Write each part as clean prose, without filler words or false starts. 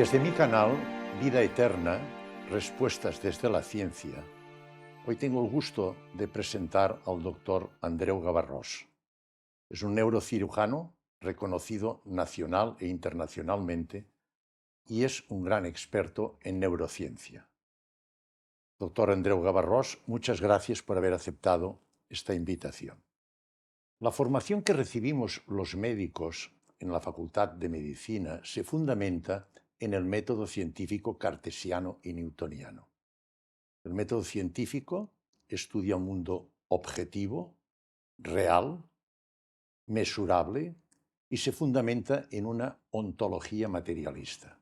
Desde mi canal, Vida Eterna, Respuestas desde la Ciencia, hoy tengo el gusto de presentar al doctor Andreu Gavarrós. Es un neurocirujano reconocido nacional e internacionalmente y es un gran experto en neurociencia. Doctor Andreu Gavarrós, muchas gracias por haber aceptado esta invitación. La formación que recibimos los médicos en la Facultad de Medicina se fundamenta en el método científico cartesiano y newtoniano. El método científico estudia un mundo objetivo, real, mesurable y se fundamenta en una ontología materialista.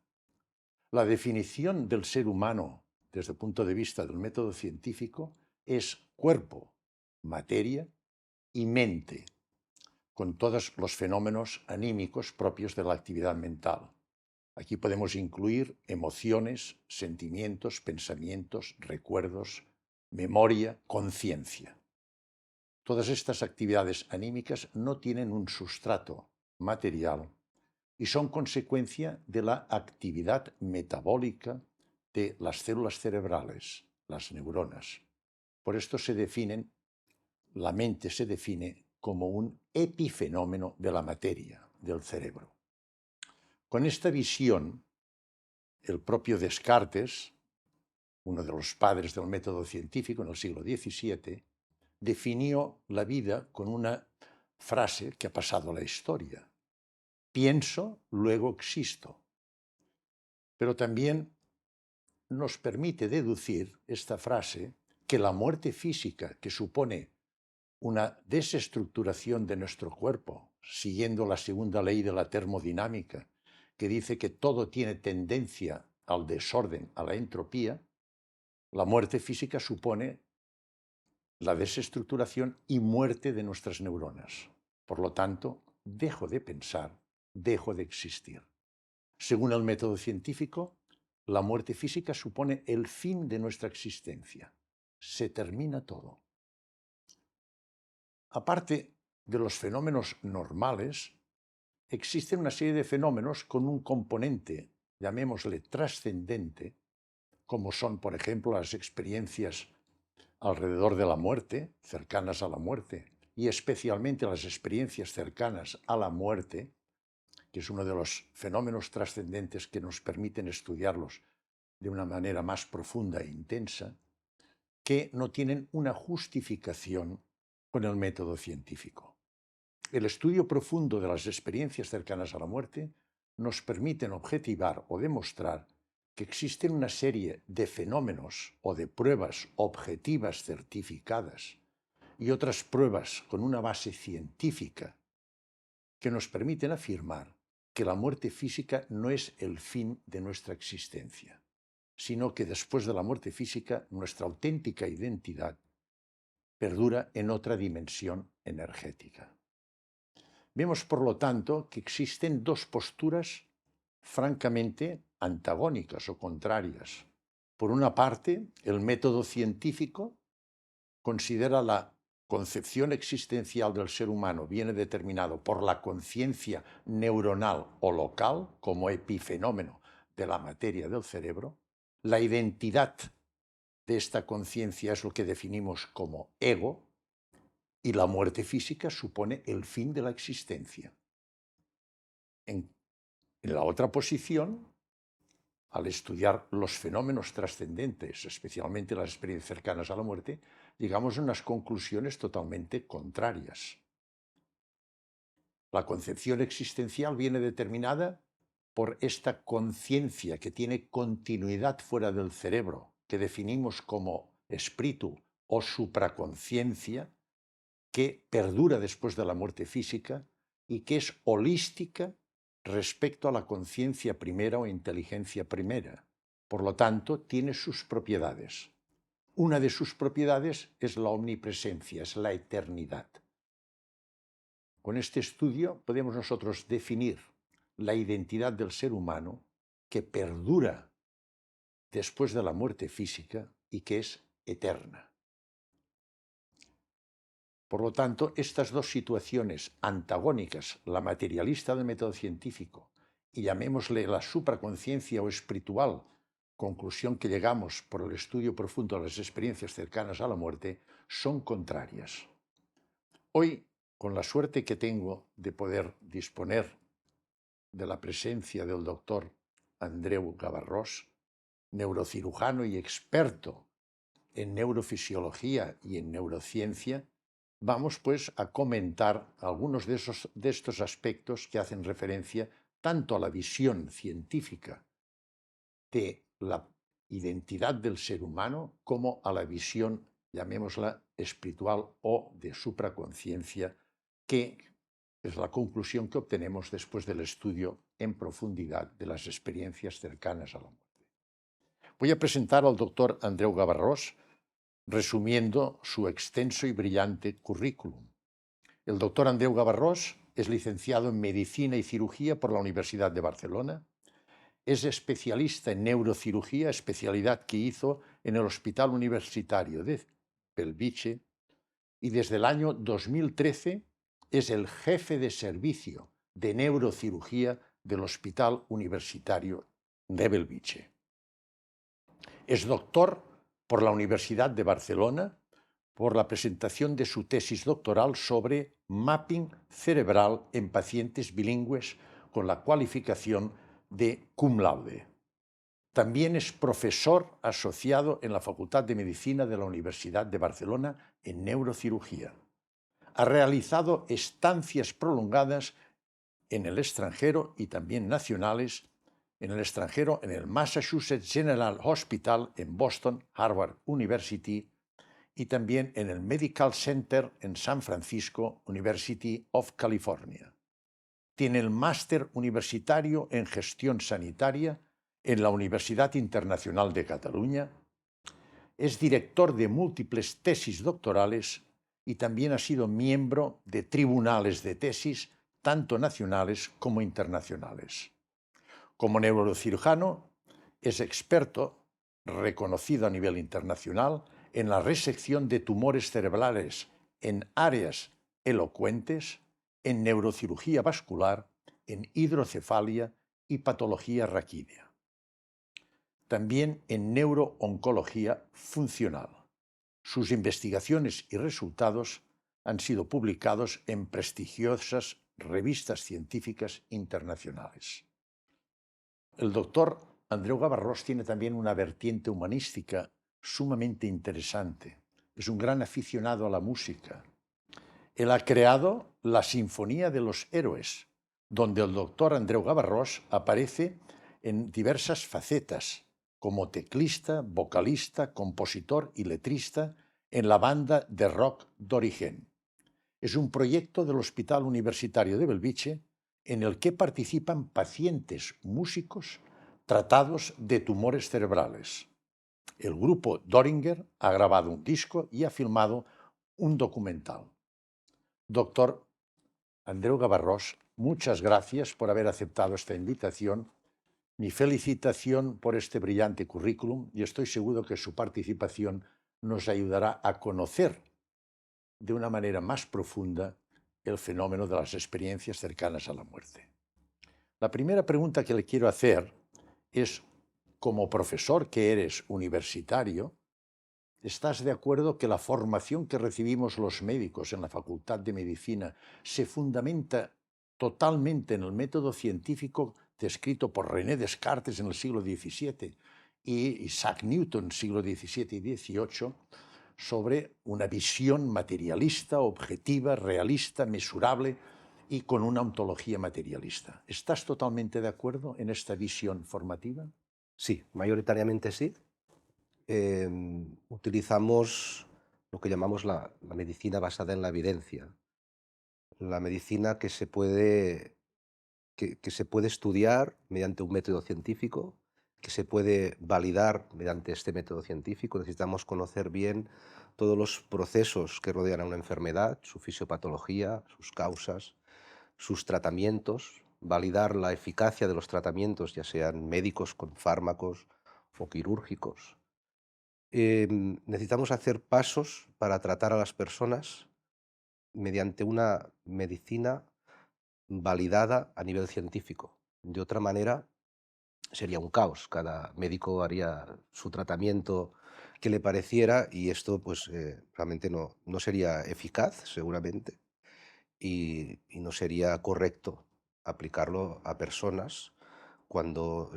La definición del ser humano desde el punto de vista del método científico es cuerpo, materia y mente, con todos los fenómenos anímicos propios de la actividad mental. Aquí podemos incluir emociones, sentimientos, pensamientos, recuerdos, memoria, conciencia. Todas estas actividades anímicas no tienen un sustrato material y son consecuencia de la actividad metabólica de las células cerebrales, las neuronas. Por esto la mente se define como un epifenómeno de la materia, del cerebro. Con esta visión, el propio Descartes, uno de los padres del método científico en el siglo XVII, definió la vida con una frase que ha pasado a la historia: pienso, luego existo. Pero también nos permite deducir esta frase que la muerte física, que supone una desestructuración de nuestro cuerpo, siguiendo la segunda ley de la termodinámica, que dice que todo tiene tendencia al desorden, a la entropía, la muerte física supone la desestructuración y muerte de nuestras neuronas. Por lo tanto, dejo de pensar, dejo de existir. Según el método científico, la muerte física supone el fin de nuestra existencia. Se termina todo. Aparte de los fenómenos normales, existen una serie de fenómenos con un componente, llamémosle trascendente, como son, por ejemplo, las experiencias alrededor de la muerte, cercanas a la muerte, y especialmente las experiencias cercanas a la muerte, que es uno de los fenómenos trascendentes que nos permiten estudiarlos de una manera más profunda e intensa, que no tienen una justificación con el método científico. El estudio profundo de las experiencias cercanas a la muerte nos permiten objetivar o demostrar que existen una serie de fenómenos o de pruebas objetivas certificadas y otras pruebas con una base científica que nos permiten afirmar que la muerte física no es el fin de nuestra existencia, sino que después de la muerte física nuestra auténtica identidad perdura en otra dimensión energética. Vemos, por lo tanto, que existen dos posturas francamente antagónicas o contrarias. Por una parte, el método científico considera la concepción existencial del ser humano viene determinado por la conciencia neuronal o local como epifenómeno de la materia del cerebro. La identidad de esta conciencia es lo que definimos como ego, y la muerte física supone el fin de la existencia. En la otra posición, al estudiar los fenómenos trascendentes, especialmente las experiencias cercanas a la muerte, llegamos a unas conclusiones totalmente contrarias. La concepción existencial viene determinada por esta conciencia que tiene continuidad fuera del cerebro, que definimos como espíritu o supraconciencia, que perdura después de la muerte física y que es holística respecto a la conciencia primera o inteligencia primera. Por lo tanto, tiene sus propiedades. Una de sus propiedades es la omnipresencia, es la eternidad. Con este estudio podemos nosotros definir la identidad del ser humano que perdura después de la muerte física y que es eterna. Por lo tanto, estas dos situaciones antagónicas, la materialista del método científico y llamémosle la supraconciencia o espiritual, conclusión que llegamos por el estudio profundo de las experiencias cercanas a la muerte, son contrarias. Hoy, con la suerte que tengo de poder disponer de la presencia del doctor Andreu Gavarrós, neurocirujano y experto en neurofisiología y en neurociencia, vamos pues a comentar algunos de estos aspectos que hacen referencia tanto a la visión científica de la identidad del ser humano como a la visión, llamémosla, espiritual o de supraconciencia, que es la conclusión que obtenemos después del estudio en profundidad de las experiencias cercanas a la muerte. Voy a presentar al doctor Andreu Gavarrós, resumiendo su extenso y brillante currículum. El doctor Andreu Gavarrós es licenciado en Medicina y Cirugía por la Universidad de Barcelona. Es especialista en neurocirugía, especialidad que hizo en el Hospital Universitario de Bellvitge, y desde el año 2013 es el jefe de servicio de neurocirugía del Hospital Universitario de Bellvitge. Es doctor por la Universidad de Barcelona por la presentación de su tesis doctoral sobre mapping cerebral en pacientes bilingües con la cualificación de cum laude. También es profesor asociado en la Facultad de Medicina de la Universidad de Barcelona en neurocirugía. Ha realizado estancias prolongadas en el extranjero y también nacionales en el extranjero en el Massachusetts General Hospital en Boston, Harvard University, y también en el Medical Center en San Francisco, University of California. Tiene el máster universitario en gestión sanitaria en la Universidad Internacional de Cataluña. Es director de múltiples tesis doctorales y también ha sido miembro de tribunales de tesis, tanto nacionales como internacionales. Como neurocirujano, es experto, reconocido a nivel internacional, en la resección de tumores cerebrales en áreas elocuentes, en neurocirugía vascular, en hidrocefalia y patología raquídea. También en neurooncología funcional. Sus investigaciones y resultados han sido publicados en prestigiosas revistas científicas internacionales. El doctor Andreu Gavarrós tiene también una vertiente humanística sumamente interesante. Es un gran aficionado a la música. Él ha creado la Sinfonía de los Héroes, donde el doctor Andreu Gavarrós aparece en diversas facetas, como teclista, vocalista, compositor y letrista en la banda de rock Dorigen. Es un proyecto del Hospital Universitario de Bellvitge en el que participan pacientes músicos tratados de tumores cerebrales. El grupo Doringer ha grabado un disco y ha filmado un documental. Doctor Andreu Gavarrós, muchas gracias por haber aceptado esta invitación. Mi felicitación por este brillante currículum y estoy seguro que su participación nos ayudará a conocer de una manera más profunda el fenómeno de las experiencias cercanas a la muerte. La primera pregunta que le quiero hacer es, como profesor que eres universitario, ¿estás de acuerdo que la formación que recibimos los médicos en la Facultad de Medicina se fundamenta totalmente en el método científico descrito por René Descartes en el siglo XVII y Isaac Newton, siglo XVII y XVIII, sobre una visión materialista, objetiva, realista, mesurable y con una ontología materialista? ¿Estás totalmente de acuerdo en esta visión formativa? Sí, mayoritariamente sí. Utilizamos lo que llamamos la medicina basada en la evidencia. La medicina que se puede estudiar mediante un método científico, que se puede validar mediante este método científico. Necesitamos conocer bien todos los procesos que rodean a una enfermedad, su fisiopatología, sus causas, sus tratamientos, validar la eficacia de los tratamientos, ya sean médicos con fármacos o quirúrgicos. Necesitamos hacer pasos para tratar a las personas mediante una medicina validada a nivel científico. De otra manera, sería un caos. Cada médico haría su tratamiento que le pareciera y esto pues realmente no sería eficaz seguramente y no sería correcto aplicarlo a personas cuando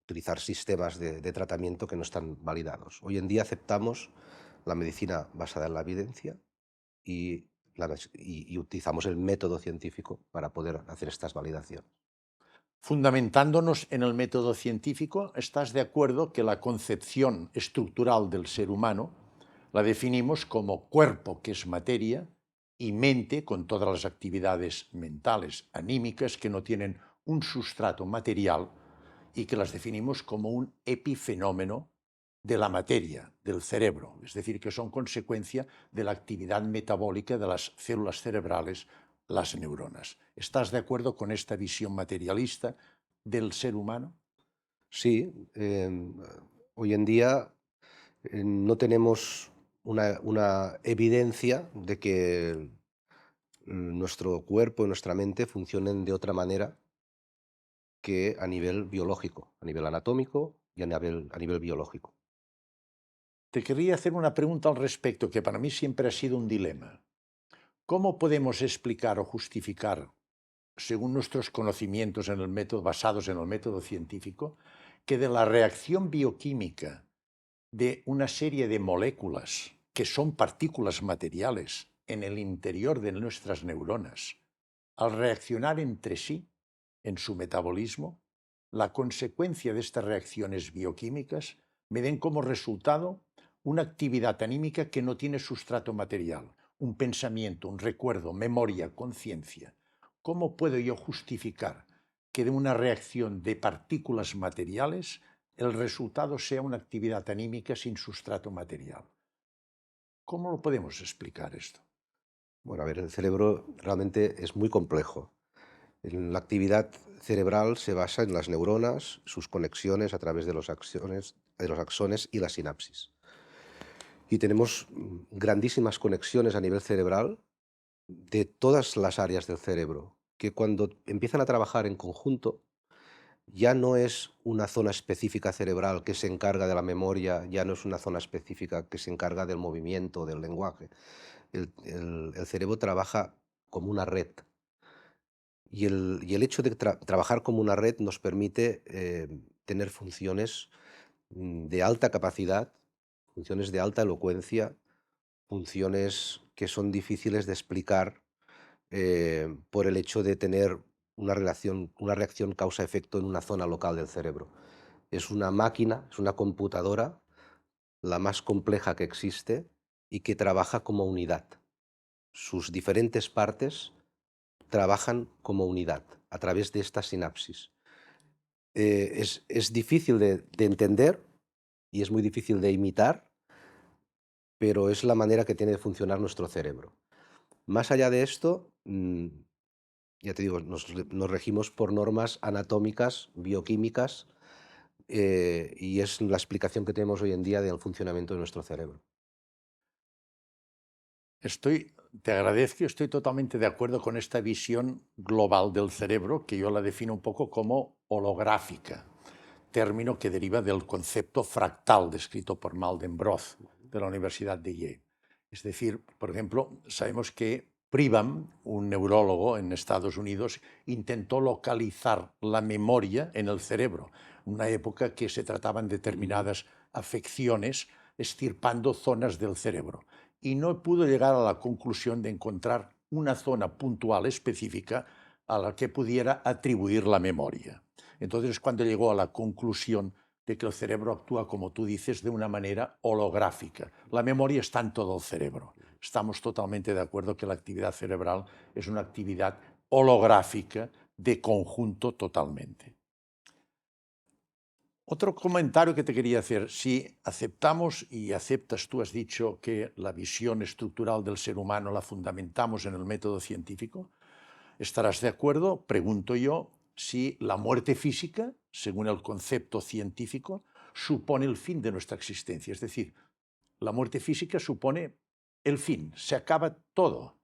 utilizar sistemas de tratamiento que no están validados. Hoy en día aceptamos la medicina basada en la evidencia y, y utilizamos el método científico para poder hacer estas validaciones. Fundamentándonos en el método científico, ¿estás de acuerdo que la concepción estructural del ser humano la definimos como cuerpo, que es materia, y mente, con todas las actividades mentales, anímicas, que no tienen un sustrato material y que las definimos como un epifenómeno de la materia, del cerebro, es decir, que son consecuencia de la actividad metabólica de las células cerebrales, las neuronas? ¿Estás de acuerdo con esta visión materialista del ser humano? Sí, hoy en día no tenemos una evidencia de que nuestro cuerpo y nuestra mente funcionen de otra manera que a nivel biológico, a nivel anatómico y a nivel biológico. Te querría hacer una pregunta al respecto que para mí siempre ha sido un dilema. ¿Cómo podemos explicar o justificar, según nuestros conocimientos en el método, basados en el método científico, que de la reacción bioquímica de una serie de moléculas que son partículas materiales en el interior de nuestras neuronas, al reaccionar entre sí en su metabolismo, la consecuencia de estas reacciones bioquímicas me den como resultado una actividad anímica que no tiene sustrato material, un pensamiento, un recuerdo, memoria, conciencia? ¿Cómo puedo yo justificar que de una reacción de partículas materiales el resultado sea una actividad anímica sin sustrato material? ¿Cómo lo podemos explicar esto? Bueno, a ver, el cerebro realmente es muy complejo. La actividad cerebral se basa en las neuronas, sus conexiones a través de los axones y la sinapsis. Y tenemos grandísimas conexiones a nivel cerebral de todas las áreas del cerebro, que cuando empiezan a trabajar en conjunto, ya no es una zona específica cerebral que se encarga de la memoria, ya no es una zona específica que se encarga del movimiento, del lenguaje. El cerebro trabaja como una red. Y el hecho de trabajar como una red nos permite tener funciones de alta capacidad, funciones de alta elocuencia, funciones que son difíciles de explicar por el hecho de tener una reacción causa-efecto en una zona local del cerebro. Es una máquina, es una computadora, la más compleja que existe y que trabaja como unidad. Sus diferentes partes trabajan como unidad a través de esta sinapsis. Es difícil de entender y es muy difícil de imitar, pero es la manera que tiene de funcionar nuestro cerebro. Más allá de esto, ya te digo, nos regimos por normas anatómicas, bioquímicas, y es la explicación que tenemos hoy en día del funcionamiento de nuestro cerebro. Te agradezco y estoy totalmente de acuerdo con esta visión global del cerebro, que yo la defino un poco como holográfica, término que deriva del concepto fractal descrito por Maldenbroth de la Universidad de Yale. Es decir, por ejemplo, sabemos que Pribham, un neurólogo en Estados Unidos, intentó localizar la memoria en el cerebro, en una época que se trataban determinadas afecciones extirpando zonas del cerebro, y no pudo llegar a la conclusión de encontrar una zona puntual específica a la que pudiera atribuir la memoria. Entonces es cuando llegó a la conclusión de que el cerebro actúa, como tú dices, de una manera holográfica. La memoria está en todo el cerebro. Estamos totalmente de acuerdo que la actividad cerebral es una actividad holográfica de conjunto totalmente. Otro comentario que te quería hacer: si aceptamos y aceptas, tú has dicho que la visión estructural del ser humano la fundamentamos en el método científico, ¿estarás de acuerdo, pregunto yo, si la muerte física, según el concepto científico, supone el fin de nuestra existencia? Es decir, la muerte física supone el fin, se acaba todo.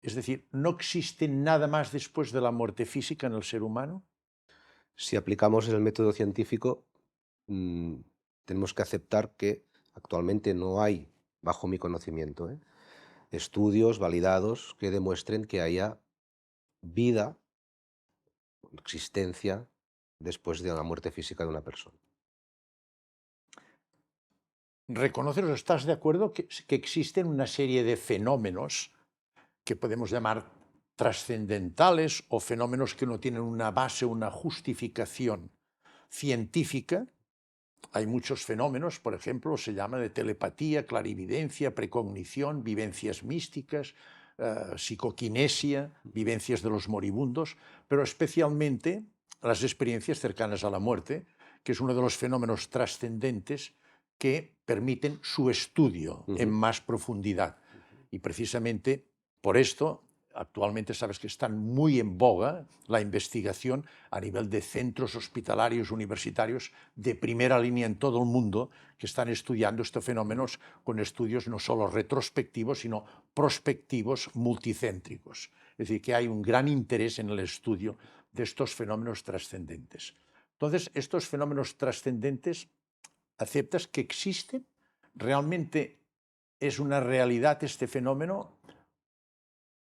Es decir, ¿no existe nada más después de la muerte física en el ser humano? Si aplicamos el método científico, mm, tenemos que aceptar que actualmente no hay, bajo mi conocimiento, estudios validados que demuestren que haya vida, existencia, después de la muerte física de una persona. ¿Reconoces o estás de acuerdo que existen una serie de fenómenos que podemos llamar trascendentales o fenómenos que no tienen una base, una justificación científica? Hay muchos fenómenos, por ejemplo, se llama de telepatía, clarividencia, precognición, vivencias místicas, psicoquinesia, vivencias de los moribundos, pero especialmente las experiencias cercanas a la muerte, que es uno de los fenómenos trascendentes que permiten su estudio en Ujú. más profundidad. Y precisamente por esto, actualmente sabes que están muy en boga la investigación a nivel de centros hospitalarios universitarios de primera línea en todo el mundo que están estudiando estos fenómenos con estudios no solo retrospectivos, sino prospectivos multicéntricos. Es decir, que hay un gran interés en el estudio de estos fenómenos trascendentes. Entonces, estos fenómenos trascendentes, ¿aceptas que existen? ¿Realmente es una realidad este fenómeno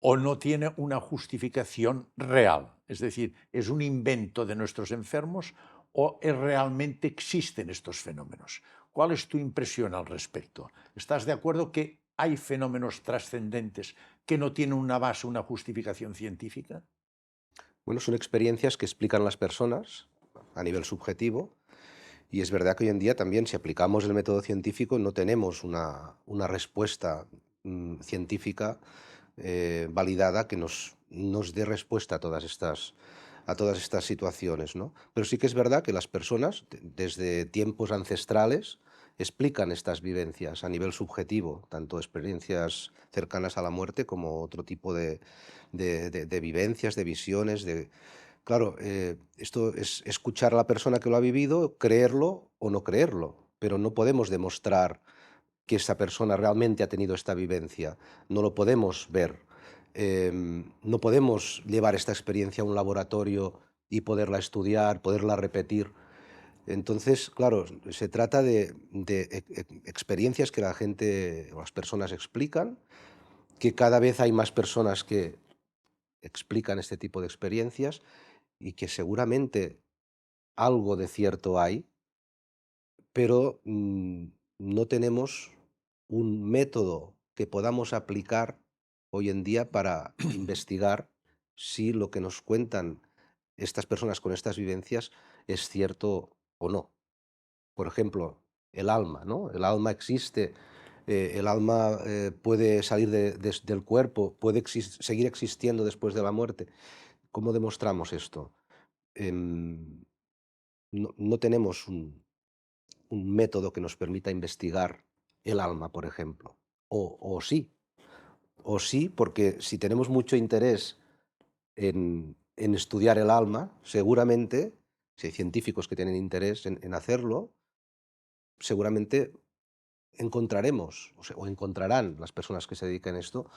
o no tiene una justificación real? Es decir, ¿es un invento de nuestros enfermos o realmente existen estos fenómenos? ¿Cuál es tu impresión al respecto? ¿Estás de acuerdo que hay fenómenos trascendentes que no tienen una base, una justificación científica? Bueno, son experiencias que explican las personas a nivel subjetivo. Y es verdad que hoy en día también, si aplicamos el método científico, no tenemos una respuesta científica validada que nos dé respuesta a todas estas situaciones, ¿no? Pero sí que es verdad que las personas, desde tiempos ancestrales, explican estas vivencias a nivel subjetivo, tanto experiencias cercanas a la muerte como otro tipo de vivencias, de visiones, claro, esto es escuchar a la persona que lo ha vivido, creerlo o no creerlo, pero no podemos demostrar que esa persona realmente ha tenido esta vivencia, no lo podemos ver. No podemos llevar esta experiencia a un laboratorio y poderla estudiar, poderla repetir. Entonces, claro, se trata de experiencias que la gente o las personas explican, que cada vez hay más personas que explican este tipo de experiencias y que seguramente algo de cierto hay, pero no tenemos un método que podamos aplicar hoy en día para investigar si lo que nos cuentan estas personas con estas vivencias es cierto o no. Por ejemplo, el alma, ¿no? El alma existe, el alma puede salir del cuerpo, puede seguir existiendo después de la muerte. ¿Cómo demostramos esto? Em, no tenemos un método que nos permita investigar el alma, por ejemplo. O sí, porque si tenemos mucho interés en estudiar el alma, seguramente, si hay científicos que tienen interés en hacerlo, seguramente encontraremos, o encontrarán las personas que se dedican a esto,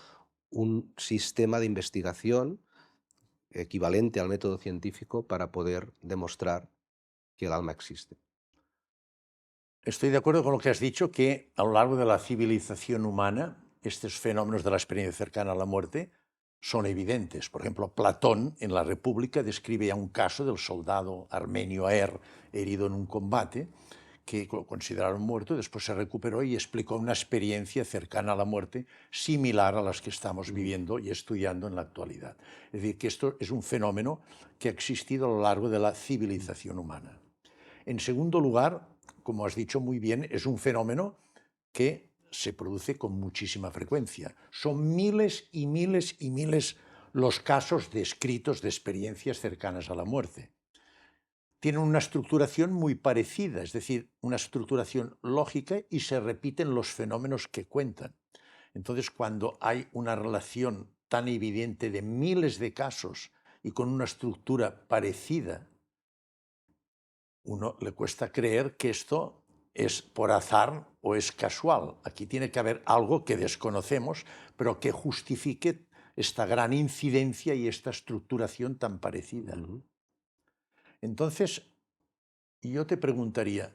un sistema de investigación equivalente al método científico para poder demostrar que el alma existe. Estoy de acuerdo con lo que has dicho, que a lo largo de la civilización humana, estos fenómenos de la experiencia cercana a la muerte son evidentes. Por ejemplo, Platón en la República describe ya un caso del soldado armenio Aer herido en un combate, que lo consideraron muerto, después se recuperó y explicó una experiencia cercana a la muerte similar a las que estamos viviendo y estudiando en la actualidad. Es decir, que esto es un fenómeno que ha existido a lo largo de la civilización humana. En segundo lugar, como has dicho muy bien, es un fenómeno que se produce con muchísima frecuencia. Son miles y miles y miles los casos descritos de experiencias cercanas a la muerte. Tienen una estructuración muy parecida, es decir, una estructuración lógica, y se repiten los fenómenos que cuentan. Entonces, cuando hay una relación tan evidente de miles de casos y con una estructura parecida, uno le cuesta creer que esto es por azar o es casual. Aquí tiene que haber algo que desconocemos, pero que justifique esta gran incidencia y esta estructuración tan parecida. Entonces, yo te preguntaría,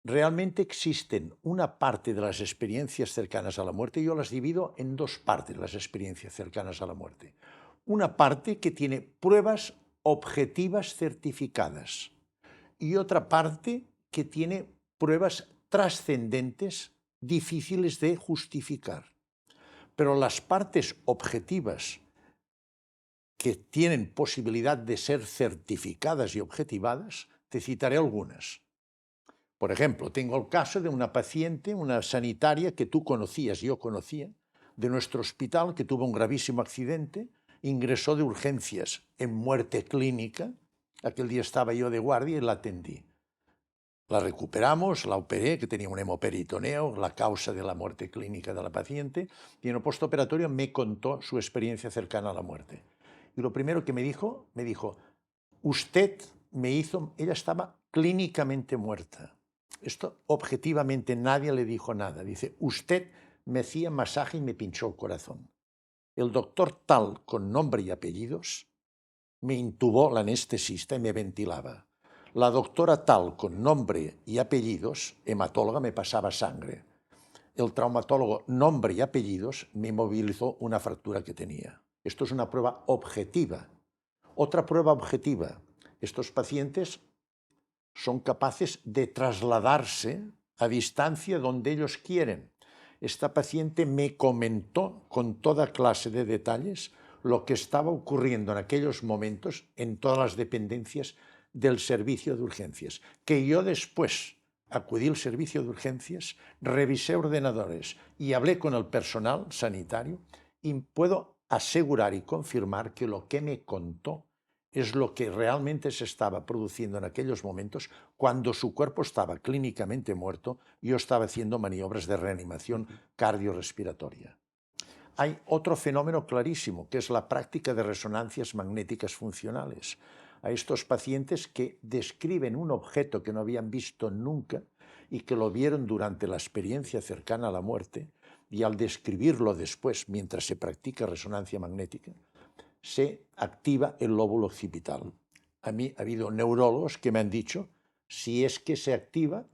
realmente existen una parte de las experiencias cercanas a la muerte, yo las divido en dos partes, las experiencias cercanas a la muerte. Una parte que tiene pruebas objetivas certificadas y otra parte que tiene pruebas trascendentes difíciles de justificar. Pero las partes objetivas que tienen posibilidad de ser certificadas y objetivadas, te citaré algunas. Por ejemplo, tengo el caso de una paciente, una sanitaria que tú conocías, yo conocía, de nuestro hospital, que tuvo un gravísimo accidente, ingresó de urgencias en muerte clínica. Aquel día estaba yo de guardia y la atendí. La recuperamos, la operé, que tenía un hemoperitoneo, la causa de la muerte clínica de la paciente, y en el postoperatorio me contó su experiencia cercana a la muerte. Y lo primero que me dijo, usted me hizo, ella estaba clínicamente muerta. Esto objetivamente nadie le dijo nada. Dice, usted me hacía masaje y me pinchó el corazón. El doctor tal, con nombre y apellidos, me intubó la anestesista y me ventilaba. La doctora tal, con nombre y apellidos, hematóloga, me pasaba sangre. El traumatólogo, nombre y apellidos, me inmovilizó una fractura que tenía. Esto es una prueba objetiva. Otra prueba objetiva. Estos pacientes son capaces de trasladarse a distancia donde ellos quieren. Esta paciente me comentó con toda clase de detalles lo que estaba ocurriendo en aquellos momentos en todas las dependencias del servicio de urgencias, que yo después acudí al servicio de urgencias, revisé ordenadores y hablé con el personal sanitario y puedo asegurar y confirmar que lo que me contó es lo que realmente se estaba produciendo en aquellos momentos cuando su cuerpo estaba clínicamente muerto y yo estaba haciendo maniobras de reanimación cardiorrespiratoria. Hay otro fenómeno clarísimo, que es la práctica de resonancias magnéticas funcionales. A estos pacientes que describen un objeto que no habían visto nunca y que lo vieron durante la experiencia cercana a la muerte, y al describirlo después, mientras se practica resonancia magnética, se activa el lóbulo occipital. A mí ha habido neurólogos que me han dicho, si es que se activa,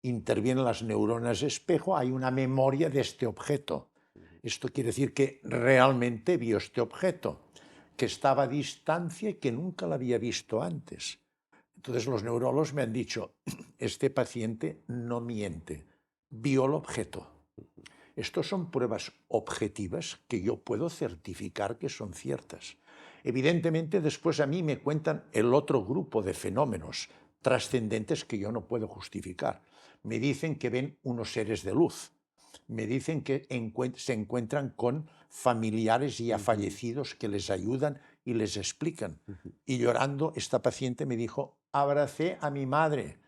intervienen las neuronas espejo, hay una memoria de este objeto. Esto quiere decir que realmente vio este objeto, que estaba a distancia y que nunca lo había visto antes. Entonces los neurólogos me han dicho, este paciente no miente, vio el objeto. Estos son pruebas objetivas que yo puedo certificar que son ciertas. Evidentemente, después a mí me cuentan el otro grupo de fenómenos trascendentes que yo no puedo justificar. Me dicen que ven unos seres de luz. Me dicen que se encuentran con familiares ya fallecidos que les ayudan y les explican. Y llorando, esta paciente me dijo, abracé a mi madre,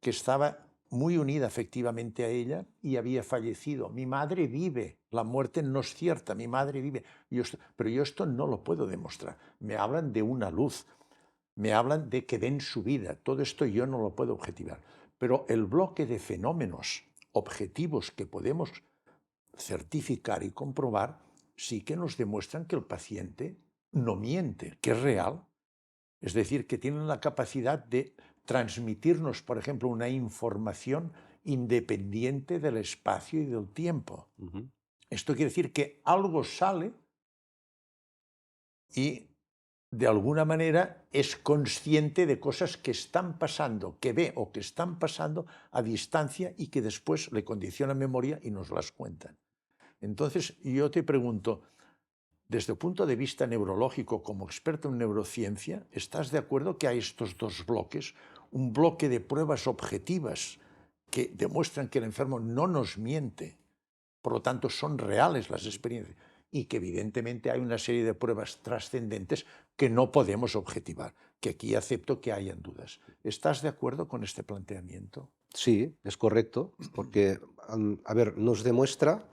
que estaba muy unida efectivamente a ella y había fallecido. Mi madre vive, la muerte no es cierta, mi madre vive. Pero yo esto no lo puedo demostrar. Me hablan de una luz, me hablan de que ven su vida. Todo esto yo no lo puedo objetivar. Pero el bloque de fenómenos objetivos que podemos certificar y comprobar sí que nos demuestran que el paciente no miente, que es real. Es decir, que tienen la capacidad de transmitirnos, por ejemplo, una información independiente del espacio y del tiempo. Esto quiere decir que algo sale y de alguna manera es consciente de cosas que están pasando, que ve o que están pasando a distancia y que después le condiciona memoria y nos las cuentan. Entonces yo te pregunto, desde el punto de vista neurológico, como experto en neurociencia, ¿estás de acuerdo que hay estos dos bloques? Un bloque de pruebas objetivas que demuestran que el enfermo no nos miente, por lo tanto son reales las experiencias, y que evidentemente hay una serie de pruebas trascendentes que no podemos objetivar, que aquí acepto que hayan dudas. ¿Estás de acuerdo con este planteamiento? Sí, es correcto, porque, a ver, nos demuestra,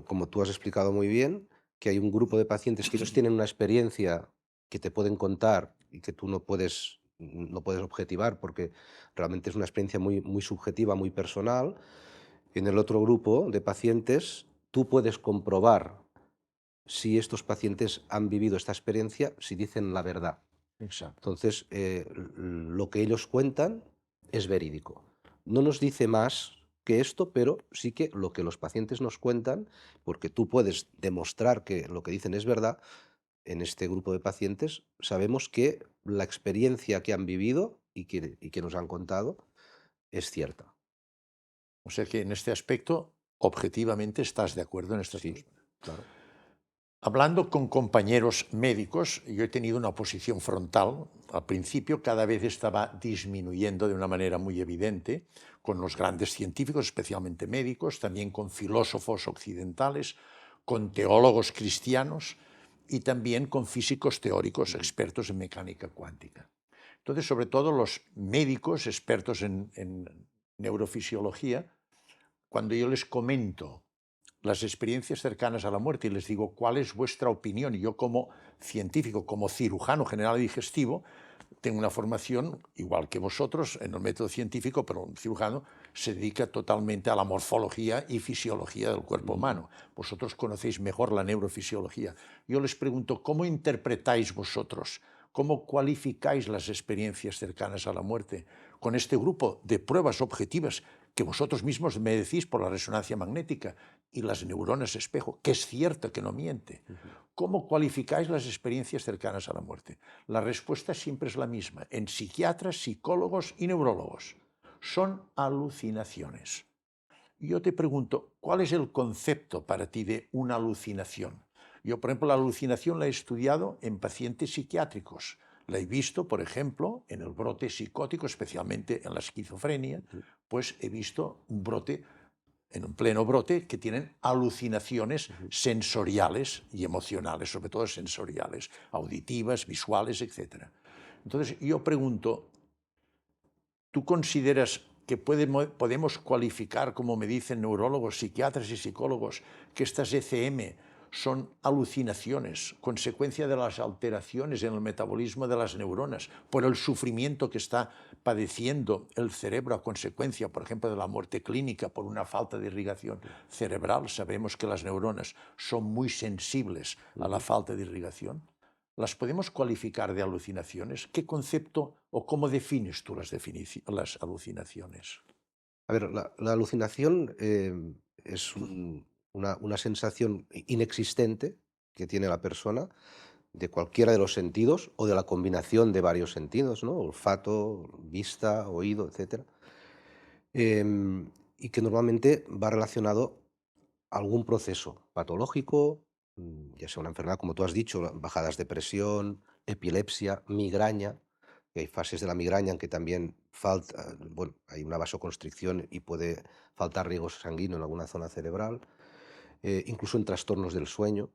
como tú has explicado muy bien, que hay un grupo de pacientes que ellos tienen una experiencia que te pueden contar y que tú no puedes objetivar porque realmente es una experiencia muy, muy subjetiva, muy personal. En el otro grupo de pacientes tú puedes comprobar si estos pacientes han vivido esta experiencia, si dicen la verdad. Exacto. Entonces, lo que ellos cuentan es verídico. No nos dice más que esto, pero sí que lo que los pacientes nos cuentan, porque tú puedes demostrar que lo que dicen es verdad, en este grupo de pacientes sabemos que la experiencia que han vivido y que nos han contado es cierta. O sea que en este aspecto, objetivamente, estás de acuerdo en estas dos. Sí, claro. Hablando con compañeros médicos, yo he tenido una oposición frontal. Al principio cada vez estaba disminuyendo de una manera muy evidente con los grandes científicos, especialmente médicos, también con filósofos occidentales, con teólogos cristianos y también con físicos teóricos expertos en mecánica cuántica. Entonces, sobre todo los médicos expertos en neurofisiología, cuando yo les comento las experiencias cercanas a la muerte y les digo cuál es vuestra opinión, y yo como científico, como cirujano general y digestivo, tengo una formación igual que vosotros en el método científico, pero un cirujano se dedica totalmente a la morfología y fisiología del cuerpo humano. Vosotros conocéis mejor la neurofisiología. Yo les pregunto, ¿cómo interpretáis vosotros? ¿Cómo cualificáis las experiencias cercanas a la muerte con este grupo de pruebas objetivas que vosotros mismos me decís por la resonancia magnética y las neuronas espejo, que es cierto que no miente? ¿Cómo cualificáis las experiencias cercanas a la muerte? La respuesta siempre es la misma, en psiquiatras, psicólogos y neurólogos. Son alucinaciones. Yo te pregunto, ¿cuál es el concepto para ti de una alucinación? Yo, por ejemplo, la alucinación la he estudiado en pacientes psiquiátricos. La he visto, por ejemplo, en el brote psicótico, especialmente en la esquizofrenia, pues he visto un brote, en un pleno brote, que tienen alucinaciones sensoriales y emocionales, sobre todo sensoriales, auditivas, visuales, etc. Entonces, yo pregunto, ¿tú consideras que podemos cualificar, como me dicen neurólogos, psiquiatras y psicólogos, que estas ECM son alucinaciones, consecuencia de las alteraciones en el metabolismo de las neuronas, por el sufrimiento que está padeciendo el cerebro a consecuencia, por ejemplo, de la muerte clínica por una falta de irrigación cerebral? Sabemos que las neuronas son muy sensibles a la falta de irrigación. ¿Las podemos cualificar de alucinaciones? ¿Qué concepto o cómo defines tú las alucinaciones? A ver, la alucinación es una sensación inexistente que tiene la persona de cualquiera de los sentidos o de la combinación de varios sentidos, ¿no? Olfato, vista, oído, etcétera. Y que normalmente va relacionado a algún proceso patológico, ya sea una enfermedad, como tú has dicho, bajadas de presión, epilepsia, migraña, que hay fases de la migraña en que también falta, bueno, hay una vasoconstricción y puede faltar riego sanguíneo en alguna zona cerebral, incluso en trastornos del sueño,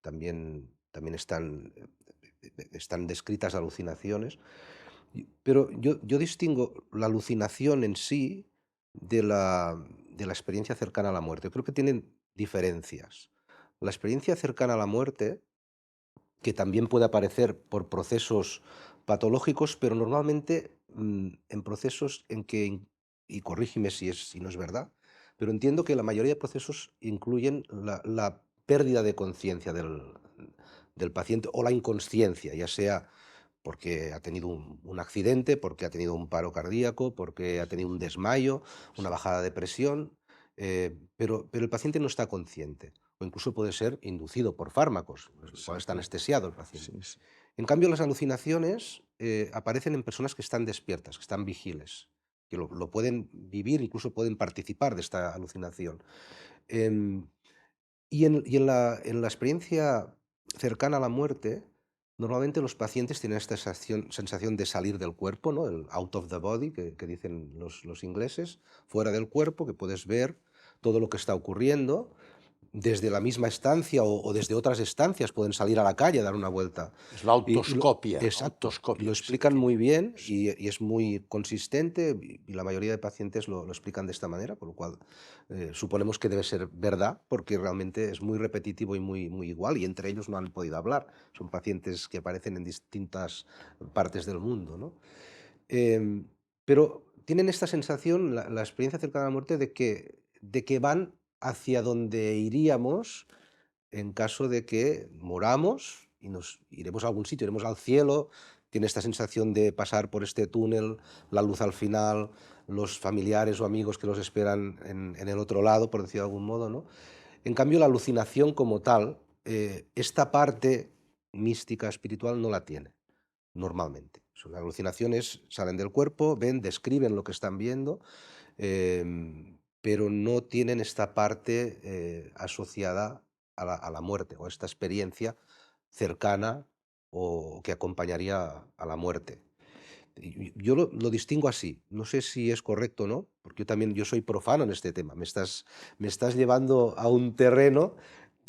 también están descritas alucinaciones. Pero yo distingo la alucinación en sí de la experiencia cercana a la muerte. Creo que tienen diferencias. La experiencia cercana a la muerte, que también puede aparecer por procesos patológicos, pero normalmente en procesos en que, y corrígeme si no es verdad, pero entiendo que la mayoría de procesos incluyen la pérdida de conciencia del paciente o la inconsciencia, ya sea porque ha tenido un accidente, porque ha tenido un paro cardíaco, porque ha tenido un desmayo, una bajada de presión, pero el paciente no está consciente, o incluso puede ser inducido por fármacos, cuando está Exacto. anestesiado el paciente. Sí, sí. En cambio, las alucinaciones aparecen en personas que están despiertas, que están vigiles, que lo pueden vivir, incluso pueden participar de esta alucinación. Em, y en la experiencia cercana a la muerte, normalmente los pacientes tienen esta sensación de salir del cuerpo, ¿no? El out of the body, que dicen los ingleses, fuera del cuerpo, que puedes ver todo lo que está ocurriendo, desde la misma estancia o desde otras estancias pueden salir a la calle a dar una vuelta. Es la autoscopia, Exacto, y lo autoscopia que se explican define. muy bien Sí. y es muy consistente y la mayoría de pacientes lo explican de esta manera, con lo cual suponemos que debe ser verdad porque realmente es muy repetitivo y muy igual y entre ellos no han podido hablar. Son pacientes que aparecen en distintas partes del mundo, ¿no? Pero tienen esta sensación, la experiencia cercana a la muerte, de que van hacia donde iríamos en caso de que moramos y nos iremos a algún sitio, iremos al cielo, tiene esta sensación de pasar por este túnel, la luz al final, los familiares o amigos que los esperan en el otro lado, por decirlo de algún modo, ¿no? En cambio, la alucinación como tal, esta parte mística, espiritual, no la tiene normalmente. Las alucinaciones salen del cuerpo, ven, describen lo que están viendo, pero no tienen esta parte asociada a la muerte o esta experiencia cercana o que acompañaría a la muerte. Yo lo distingo así. No sé si es correcto o no, porque yo soy profano en este tema. Me estás llevando a un terreno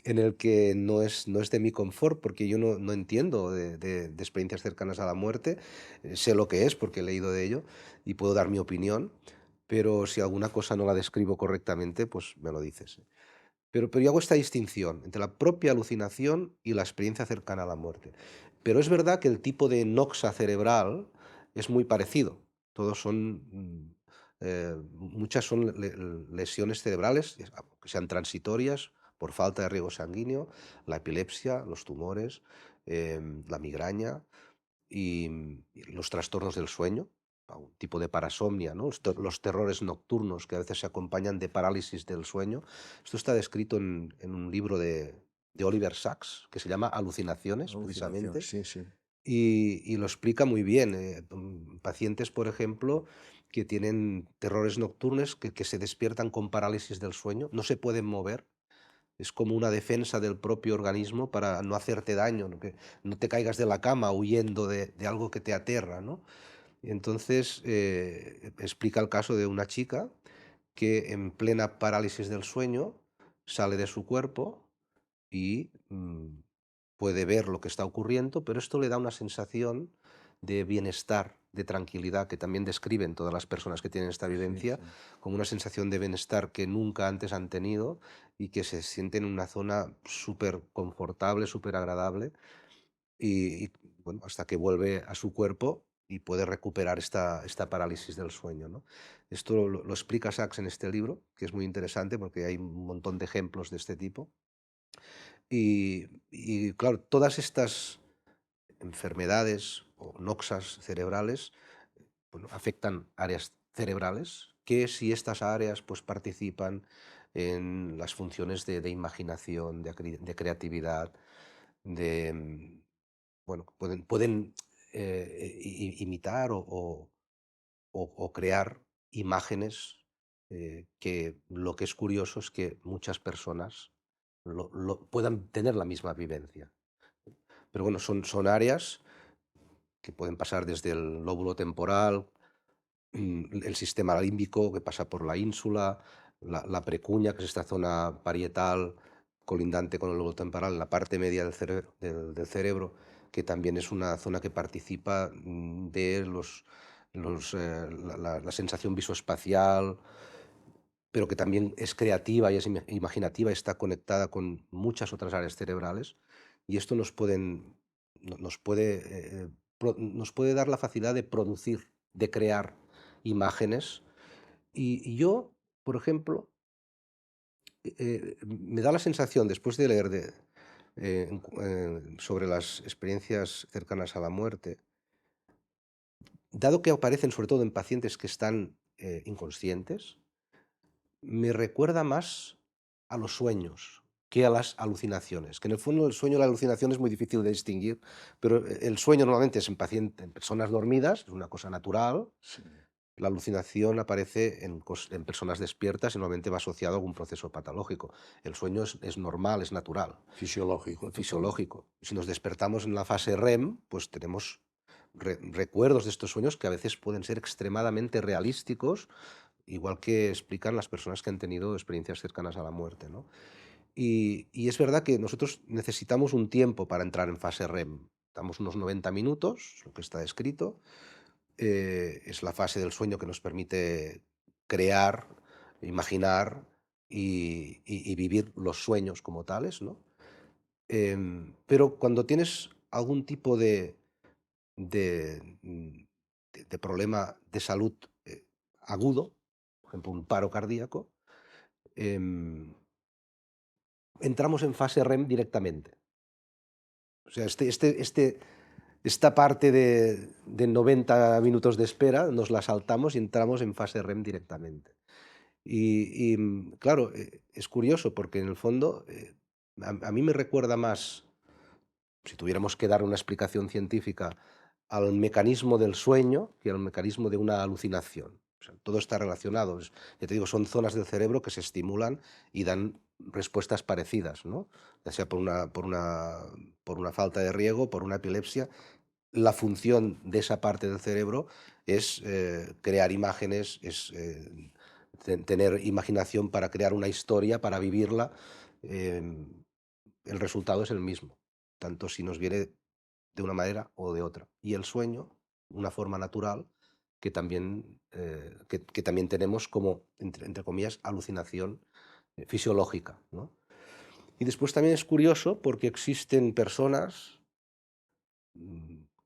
en el que no es de mi confort, porque yo no entiendo de experiencias cercanas a la muerte. Sé lo que es porque he leído de ello y puedo dar mi opinión, pero si alguna cosa no la describo correctamente, pues me lo dices. Pero yo hago esta distinción entre la propia alucinación y la experiencia cercana a la muerte. Pero es verdad que el tipo de noxa cerebral es muy parecido. Todos son, muchas son lesiones cerebrales, que sean transitorias por falta de riego sanguíneo, la epilepsia, los tumores, la migraña y los trastornos del sueño, un tipo de parasomnia, ¿no? Los terrores nocturnos que a veces se acompañan de parálisis del sueño. Esto está descrito en un libro de Oliver Sacks que se llama Alucinaciones, Alucinación, precisamente, sí, sí. y lo explica muy bien. Pacientes, por ejemplo, que tienen terrores nocturnos, que se despiertan con parálisis del sueño, no se pueden mover, es como una defensa del propio organismo para no hacerte daño, ¿no? Que no te caigas de la cama huyendo de algo que te aterra, ¿no? Y entonces explica el caso de una chica que en plena parálisis del sueño sale de su cuerpo y puede ver lo que está ocurriendo, pero esto le da una sensación de bienestar, de tranquilidad, que también describen todas las personas que tienen esta Sí, vivencia, sí. como una sensación de bienestar que nunca antes han tenido y que se sienten en una zona súper confortable, súper agradable bueno, hasta que vuelve a su cuerpo y puede recuperar esta parálisis del sueño, ¿no? Esto lo explica Sachs en este libro, que es muy interesante porque hay un montón de ejemplos de este tipo. Y claro, todas estas enfermedades o noxas cerebrales, bueno, afectan áreas cerebrales que si estas áreas pues participan en las funciones de imaginación, de creatividad, de, bueno, pueden imitar o crear imágenes que lo que es curioso es que muchas personas puedan tener la misma vivencia. Pero bueno, son áreas que pueden pasar desde el lóbulo temporal, el sistema límbico que pasa por la ínsula, la precuña, que es esta zona parietal colindante con el lóbulo temporal, la parte media del cerebro, que también es una zona que participa de la sensación visoespacial, pero que también es creativa y es imaginativa, está conectada con muchas otras áreas cerebrales, y esto nos puede, nos puede dar la facilidad de producir, de crear imágenes. Y yo, por ejemplo, me da la sensación, después de leer sobre las experiencias cercanas a la muerte, dado que aparecen sobre todo en pacientes que están inconscientes, me recuerda más a los sueños que a las alucinaciones, que en el fondo el sueño y la alucinación es muy difícil de distinguir, pero el sueño normalmente es en personas dormidas, es una cosa natural. Sí. La alucinación aparece en personas despiertas y normalmente va asociado a algún proceso patológico. El sueño es normal, es natural, Fisiológico, totalmente. fisiológico. Si nos despertamos en la fase REM, pues tenemos recuerdos de estos sueños que a veces pueden ser extremadamente realísticos, igual que explican las personas que han tenido experiencias cercanas a la muerte, ¿no? Y es verdad que nosotros necesitamos un tiempo para entrar en fase REM. Damos unos 90 minutos, lo que está escrito. Es la fase del sueño que nos permite crear, imaginar y vivir los sueños como tales, ¿no? Pero cuando tienes algún tipo de, mm, de problema de salud agudo, por ejemplo, un paro cardíaco, entramos en fase REM directamente. O sea, esta parte de 90 minutos de espera nos la saltamos y entramos en fase REM directamente. Claro, es curioso porque en el fondo a mí me recuerda más, si tuviéramos que dar una explicación científica, al mecanismo del sueño que al mecanismo de una alucinación. O sea, todo está relacionado. Ya te digo, son zonas del cerebro que se estimulan y dan respuestas parecidas, ¿no? Ya sea por una falta de riego, por una epilepsia. La función de esa parte del cerebro es crear imágenes, es tener imaginación para crear una historia, para vivirla. eh, el resultado es el mismo, tanto si nos viene de una manera o de otra. Y el sueño, una forma natural que también tenemos como, entre comillas, alucinación fisiológica, ¿no? Y después también es curioso porque existen personas,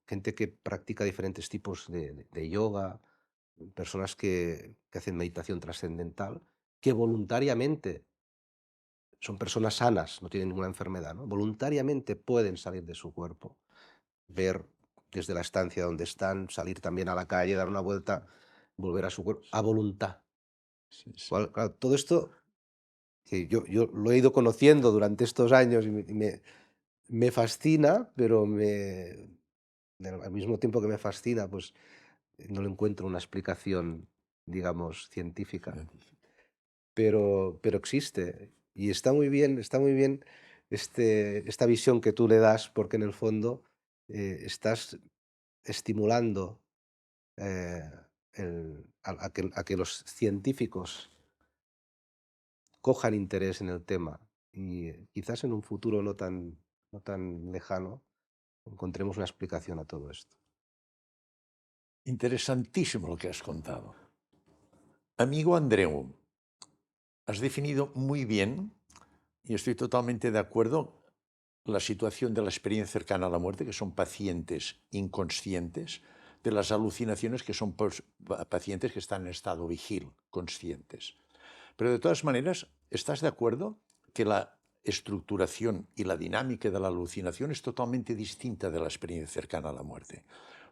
gente que practica diferentes tipos de yoga, personas que hacen meditación trascendental, que voluntariamente son personas sanas, no tienen ninguna enfermedad, ¿no? Voluntariamente pueden salir de su cuerpo, ver desde la estancia donde están, salir también a la calle, dar una vuelta, volver a su cuerpo, a voluntad. Sí, sí. Claro, todo esto que yo lo he ido conociendo durante estos años y me fascina, pero al mismo tiempo que me fascina, pues no le encuentro una explicación, digamos, científica, pero existe. Y está muy bien esta visión que tú le das, porque en el fondo estás estimulando eh, a que los científicos cojan interés en el tema y quizás en un futuro no tan lejano encontremos una explicación a todo esto. Interesantísimo lo que has contado. Amigo Andreu, has definido muy bien, y estoy totalmente de acuerdo, la situación de la experiencia cercana a la muerte, que son pacientes inconscientes, de las alucinaciones, que son pacientes que están en estado vigil, conscientes. Pero de todas maneras, ¿estás de acuerdo que la estructuración y la dinámica de la alucinación es totalmente distinta de la experiencia cercana a la muerte?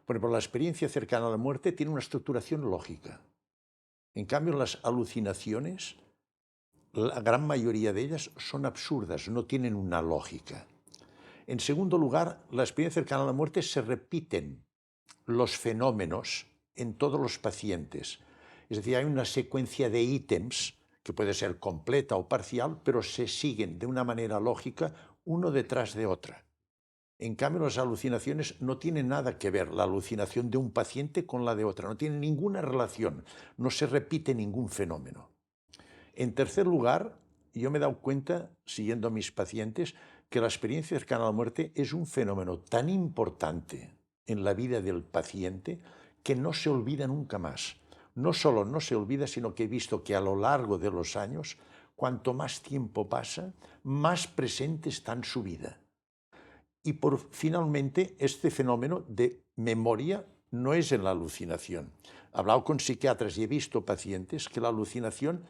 Por ejemplo, la experiencia cercana a la muerte tiene una estructuración lógica. En cambio, las alucinaciones, la gran mayoría de ellas son absurdas, no tienen una lógica. En segundo lugar, la experiencia cercana a la muerte se repiten los fenómenos en todos los pacientes. Es decir, hay una secuencia de ítems que puede ser completa o parcial, pero se siguen de una manera lógica uno detrás de otra. En cambio, las alucinaciones no tienen nada que ver la alucinación de un paciente con la de otra, no tienen ninguna relación, no se repite ningún fenómeno. En tercer lugar, yo me he dado cuenta, siguiendo a mis pacientes, que la experiencia cercana a la muerte es un fenómeno tan importante en la vida del paciente que no se olvida nunca más. No solo no se olvida, sino que he visto que a lo largo de los años, cuanto más tiempo pasa, más presente está en su vida. Y finalmente, este fenómeno de memoria no es en la alucinación. He hablado con psiquiatras y he visto pacientes que la alucinación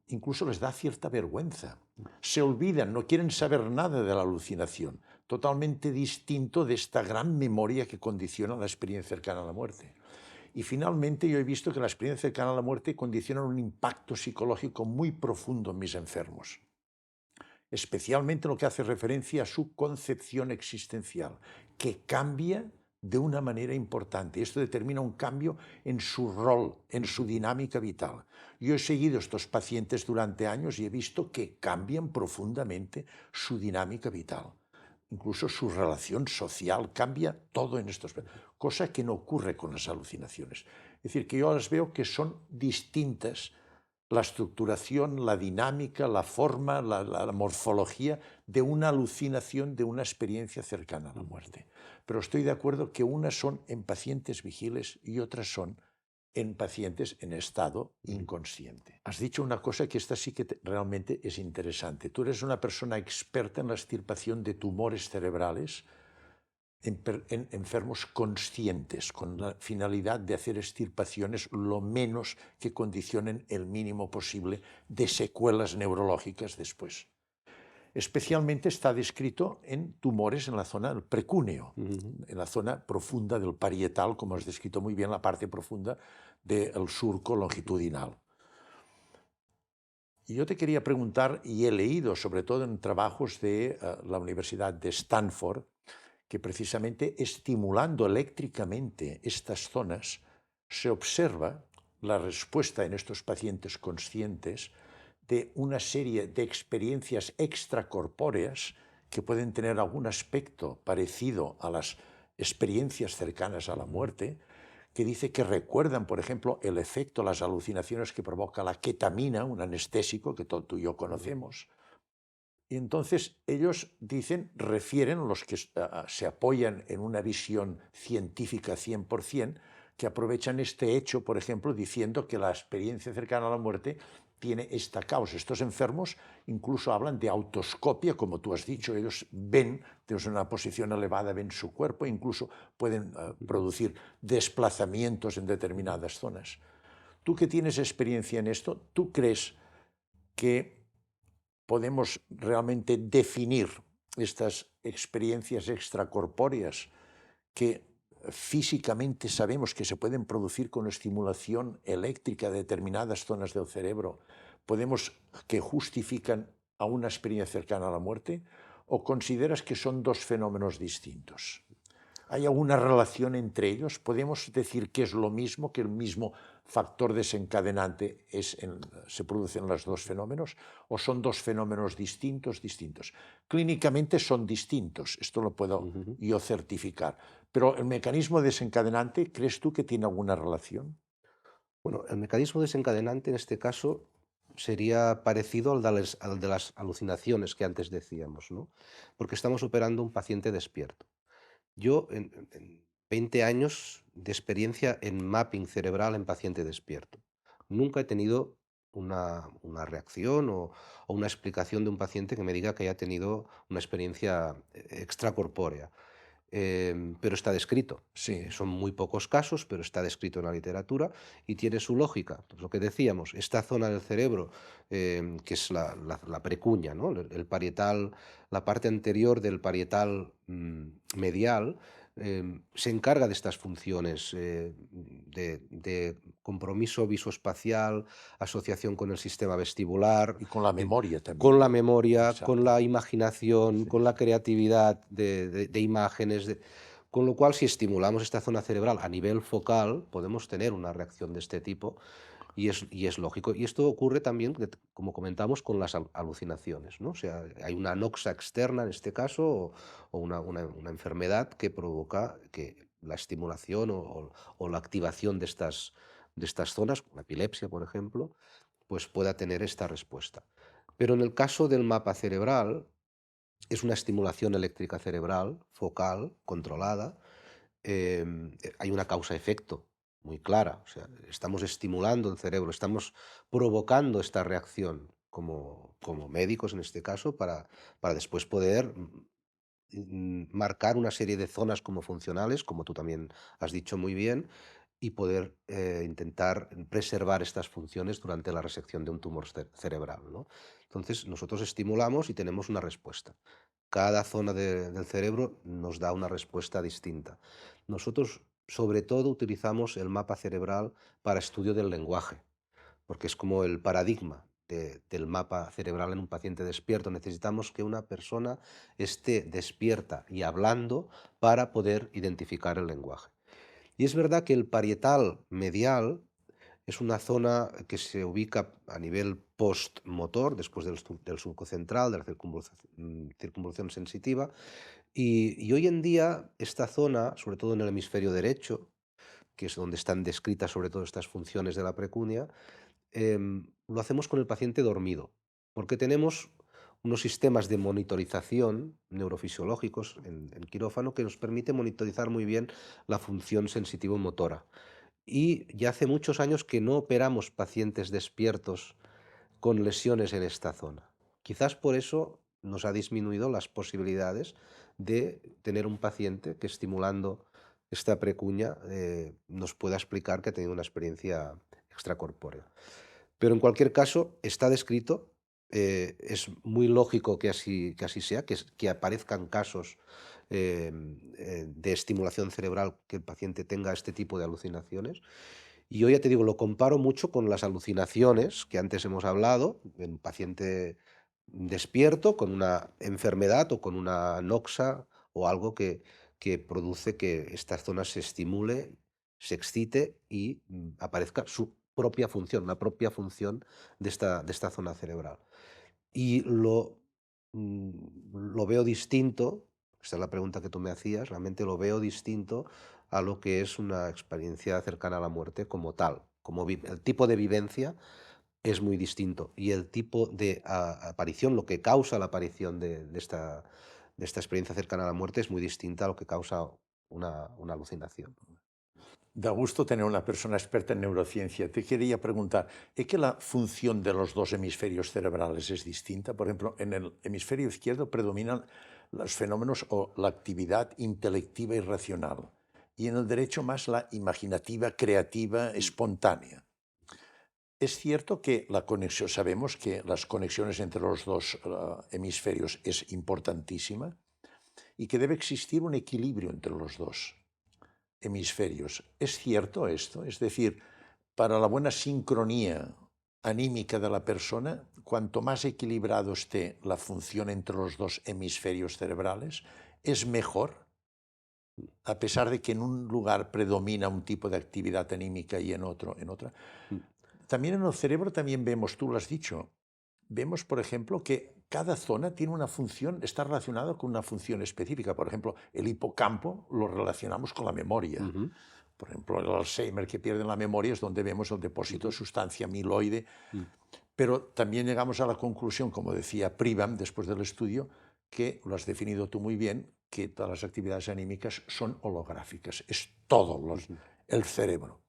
incluso les da cierta vergüenza. Se olvidan, no quieren saber nada de la alucinación, totalmente distinto de esta gran memoria que condiciona la experiencia cercana a la muerte. Y finalmente yo he visto que la experiencia cercana a la muerte condiciona un impacto psicológico muy profundo en mis enfermos, especialmente lo que hace referencia a su concepción existencial, que cambia de una manera importante. Esto determina un cambio en su rol, en su dinámica vital. Yo he seguido a estos pacientes durante años y he visto que cambian profundamente su dinámica vital. Incluso su relación social cambia todo en estos, cosa que no ocurre con las alucinaciones. Es decir, que yo las veo que son distintas la estructuración, la dinámica, la forma, la morfología de una alucinación, de una experiencia cercana a la muerte. Pero estoy de acuerdo que unas son en pacientes vigiles y otras son en pacientes en estado inconsciente. Has dicho una cosa que esta sí que realmente es interesante. Tú eres una persona experta en la extirpación de tumores cerebrales en enfermos conscientes, con la finalidad de hacer extirpaciones lo menos que condicionen el mínimo posible de secuelas neurológicas después. Especialmente está descrito en tumores en la zona del precúneo, Ujú. en la zona profunda del parietal, como has descrito muy bien, la parte profunda del surco longitudinal. Y yo te quería preguntar, y he leído sobre todo en trabajos de la Universidad de Stanford, que precisamente estimulando eléctricamente estas zonas se observa la respuesta en estos pacientes conscientes de una serie de experiencias extracorpóreas que pueden tener algún aspecto parecido a las experiencias cercanas a la Ujú. muerte, que dice que recuerdan, por ejemplo, el efecto, las alucinaciones que provoca la ketamina, un anestésico que tú y yo Ujú. conocemos. Y entonces ellos dicen, refieren, los que se apoyan en una visión científica 100%, que aprovechan este hecho, por ejemplo, diciendo que la experiencia cercana a la muerte tiene esta causa. Estos enfermos incluso hablan de autoscopia, como tú has dicho, ellos ven desde una posición elevada, ven su cuerpo, incluso pueden Ujú. producir desplazamientos en Ujú. determinadas zonas. Tú que tienes experiencia en esto, ¿tú crees que podemos realmente definir estas experiencias extracorpóreas que físicamente sabemos que se pueden producir con estimulación eléctrica de determinadas zonas del cerebro, podemos que justifican a una experiencia cercana a la muerte? ¿O consideras que son dos fenómenos distintos? ¿Hay alguna relación entre ellos? ¿Podemos decir que es lo mismo, que el mismo factor desencadenante se produce en los dos fenómenos? ¿O son dos fenómenos distintos, distintos? Clínicamente son distintos, esto lo puedo Ujú. yo certificar. Pero el mecanismo desencadenante, ¿crees tú que tiene alguna relación? Bueno, el mecanismo desencadenante en este caso sería parecido al de las alucinaciones que antes decíamos, ¿no? Porque estamos operando un paciente despierto. Yo, en 20 años de experiencia en mapping cerebral en paciente despierto, nunca he tenido una reacción o una explicación de un paciente que me diga que haya tenido una experiencia extracorpórea. Pero está descrito. Sí, Son muy pocos casos, pero está descrito en la literatura y tiene su lógica. Pues lo que decíamos, esta zona del cerebro, que es la precuña, ¿no? El parietal, la parte anterior del parietal medial, se encarga de estas funciones de compromiso visoespacial, asociación con el sistema vestibular, y con la en- memoria con también. la memoria, con Exacto. la imaginación, Sí, con la sí. creatividad de imágenes. Con lo cual, si estimulamos esta zona cerebral a nivel focal, podemos tener una reacción de este tipo y es lógico. Y esto ocurre también, como comentamos, con las alucinaciones, ¿no? O sea, hay una noxa externa en este caso o una enfermedad que provoca que la estimulación o la activación de estas zonas, la epilepsia, por ejemplo, pues pueda tener esta respuesta. Pero en el caso del mapa cerebral, es una estimulación eléctrica cerebral, focal, controlada. Hay una causa-efecto muy clara. O sea, estamos estimulando el cerebro, estamos provocando esta reacción como médicos en este caso para después poder marcar una serie de zonas como funcionales, como tú también has dicho muy bien, y poder intentar preservar estas funciones durante la resección de un tumor cerebral, ¿no? Entonces, nosotros estimulamos y tenemos una respuesta. Cada zona del cerebro nos da una respuesta distinta. Nosotros, sobre todo, utilizamos el mapa cerebral para estudio del lenguaje, porque es como el paradigma del mapa cerebral en un paciente despierto. Necesitamos que una persona esté despierta y hablando para poder identificar el lenguaje. Y es verdad que el parietal medial es una zona que se ubica a nivel postmotor, después del surco central, de la circunvolución sensitiva, y hoy en día esta zona, sobre todo en el hemisferio derecho, que es donde están descritas sobre todo estas funciones de la precunia, lo hacemos con el paciente dormido, porque tenemos unos sistemas de monitorización neurofisiológicos en quirófano que nos permite monitorizar muy bien la función sensitivo-motora. Y ya hace muchos años que no operamos pacientes despiertos con lesiones en esta zona. Quizás por eso nos ha disminuido las posibilidades de tener un paciente que estimulando esta precuña nos pueda explicar que ha tenido una experiencia extracorpórea. Pero en cualquier caso está descrito es muy lógico que así sea, que aparezcan casos de estimulación cerebral, que el paciente tenga este tipo de alucinaciones. Y yo ya te digo, lo comparo mucho con las alucinaciones que antes hemos hablado, en un paciente despierto con una enfermedad o con una noxa o algo que produce que esta zona se estimule, se excite y aparezca su propia función, la propia función de esta zona cerebral. Y lo veo distinto, esta es la pregunta que tú me hacías, realmente lo veo distinto a lo que es una experiencia cercana a la muerte como tal. El tipo de vivencia es muy distinto y el tipo de aparición, lo que causa la aparición de esta experiencia cercana a la muerte es muy distinta a lo que causa una alucinación. Da gusto tener una persona experta en neurociencia. Te quería preguntar, ¿es que la función de los dos hemisferios cerebrales es distinta? Por ejemplo, en el hemisferio izquierdo predominan los fenómenos o la actividad intelectiva y racional, y en el derecho más la imaginativa, creativa, espontánea. Es cierto que la conexión, sabemos que las conexiones entre los dos hemisferios es importantísima y que debe existir un equilibrio entre los dos hemisferios. ¿Es cierto esto? Es decir, para la buena sincronía anímica de la persona, cuanto más equilibrado esté la función entre los dos hemisferios cerebrales, es mejor, a pesar de que en un lugar predomina un tipo de actividad anímica y en otro, en otra. Mm, También en el cerebro también vemos, tú lo has dicho, vemos, por ejemplo, que cada zona tiene una función, está relacionada con una función específica. Por ejemplo, el hipocampo lo relacionamos con la memoria. ujú, Por ejemplo, el Alzheimer, que pierde la memoria, es donde vemos el depósito de ujú, sustancia amiloide. mm, Pero también llegamos a la conclusión, como decía Pribam después del estudio, que lo has definido tú muy bien, que todas las actividades anímicas son holográficas. Es todo ujú. el cerebro.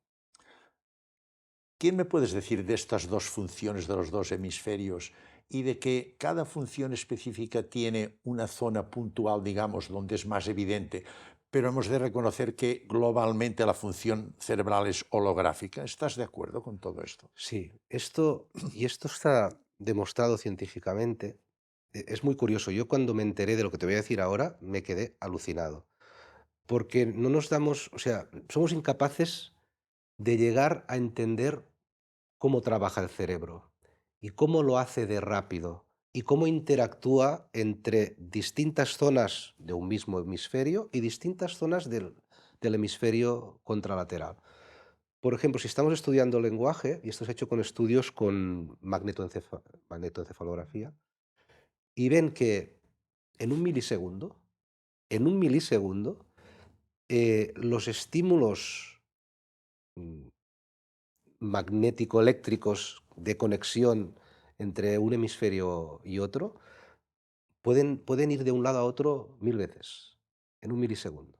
¿Quién me puedes decir de estas dos funciones de los dos hemisferios y de que cada función específica tiene una zona puntual, digamos, donde es más evidente, pero hemos de reconocer que globalmente la función cerebral es holográfica? ¿Estás de acuerdo con todo esto? Sí, esto está demostrado científicamente. Es muy curioso. Yo cuando me enteré de lo que te voy a decir ahora, me quedé alucinado. Porque no nos damos, o sea, somos incapaces de llegar a entender cómo trabaja el cerebro y cómo lo hace de rápido y cómo interactúa entre distintas zonas de un mismo hemisferio y distintas zonas del hemisferio contralateral. Por ejemplo, si estamos estudiando lenguaje, y esto es hecho con estudios con magnetoencefalografía, y ven que en un milisegundo, en un milisegundo, los estímulos mm, magnético-eléctricos de conexión entre un hemisferio y otro pueden ir de un lado a otro 1000 veces, en un milisegundo.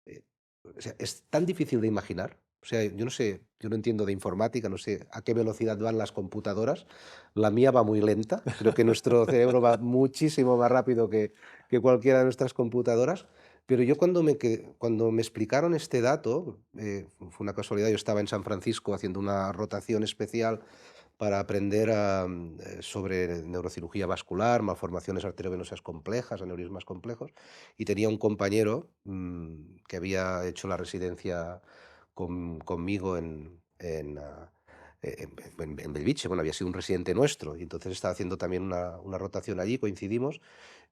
Eh, o sea, es tan difícil de imaginar. O sea, yo no sé, yo no entiendo de informática, no sé a qué velocidad van las computadoras. La mía va muy lenta. Creo que nuestro cerebro va muchísimo más rápido que cualquiera de nuestras computadoras. Pero yo cuando me explicaron este dato, fue una casualidad, yo estaba en San Francisco haciendo una rotación especial para aprender sobre neurocirugía vascular, malformaciones arteriovenosas complejas, aneurismas complejos, y tenía un compañero que había hecho la residencia conmigo en Belviche, bueno, había sido un residente nuestro, y entonces estaba haciendo también una rotación allí, coincidimos,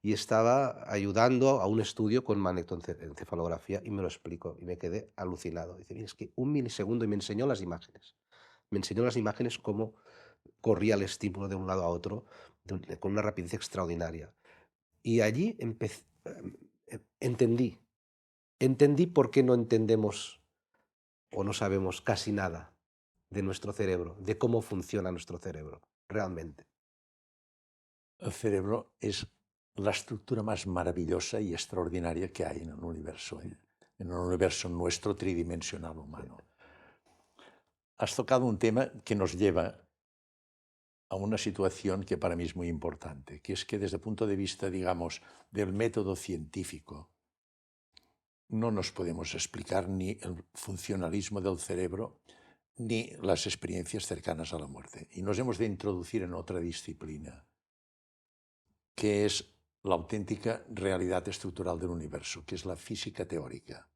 y estaba ayudando a un estudio con magnetoencefalografía, y me lo explicó, y me quedé alucinado. Dice: "Mira, es que un milisegundo", y me enseñó las imágenes. Me enseñó las imágenes cómo corría el estímulo de un lado a otro con una rapidez extraordinaria. Y allí entendí por qué no entendemos o no sabemos casi nada de nuestro cerebro, de cómo funciona nuestro cerebro, realmente. El cerebro es la estructura más maravillosa y extraordinaria que hay en el universo, Mm, en el universo nuestro tridimensional sí. humano. Has tocado un tema que nos lleva a una situación que para mí es muy importante, que es que desde el punto de vista, digamos, del método científico, no nos podemos explicar ni el funcionalismo del cerebro, ni las experiencias cercanas a la muerte. Y nos hemos de introducir en otra disciplina, que es la auténtica realidad estructural del universo, que es la física teórica.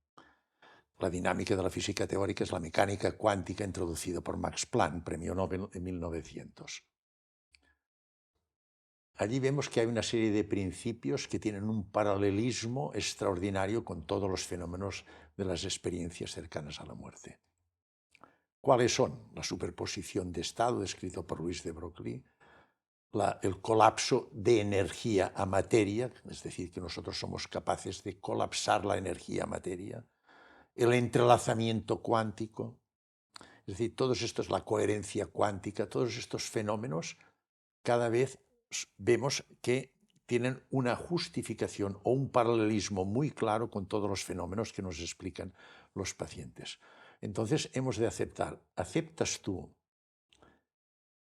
La dinámica de la física teórica es la mecánica cuántica introducida por Max Planck, premio Nobel en 1900. Allí vemos que hay una serie de principios que tienen un paralelismo extraordinario con todos los fenómenos de las experiencias cercanas a la muerte. ¿Cuáles son? La superposición de estado, descrito por Louis de Broglie, el colapso de energía a materia, es decir, que nosotros somos capaces de colapsar la energía a materia, el entrelazamiento cuántico, es decir, todos estos, la coherencia cuántica, todos estos fenómenos, cada vez vemos que tienen una justificación o un paralelismo muy claro con todos los fenómenos que nos explican los pacientes. Entonces hemos de aceptar. ¿Aceptas tú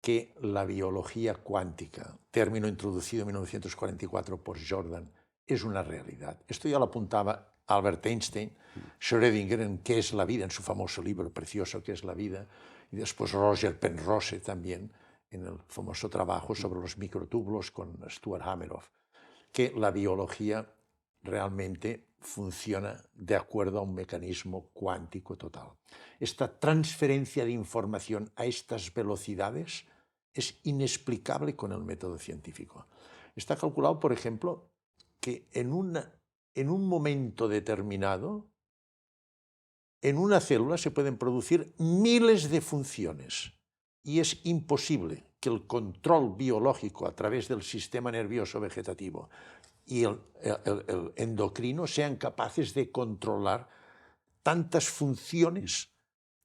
que la biología cuántica, término introducido en 1944 por Jordan, es una realidad? Esto ya lo apuntaba Albert Einstein, Schrödinger en ¿Qué es la vida?, en su famoso libro precioso ¿Qué es la vida?, y después Roger Penrose también en el famoso trabajo sobre los microtúbulos con Stuart Hameroff, que la biología realmente funciona de acuerdo a un mecanismo cuántico total. Esta transferencia de información a estas velocidades es inexplicable con el método científico. Está calculado, por ejemplo, que en un momento determinado, en una célula se pueden producir miles de funciones y es imposible que el control biológico a través del sistema nervioso vegetativo y el endocrino sean capaces de controlar tantas funciones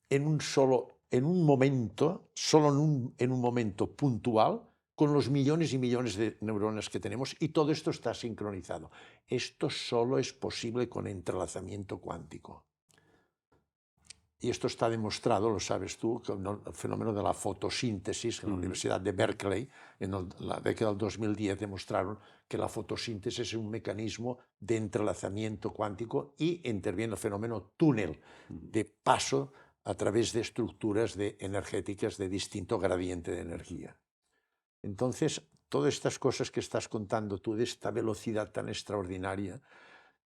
en un momento, solo en un momento puntual, con los millones y millones de neuronas que tenemos, y todo esto está sincronizado. Esto solo es posible con entrelazamiento cuántico. Y esto está demostrado, lo sabes tú, con el fenómeno de la fotosíntesis. En la Universidad de Berkeley, en la década del 2010, demostraron que la fotosíntesis es un mecanismo de entrelazamiento cuántico y interviene el fenómeno túnel, de paso a través de estructuras energéticas de distinto gradiente de energía. Entonces, todas estas cosas que estás contando tú, de esta velocidad tan extraordinaria,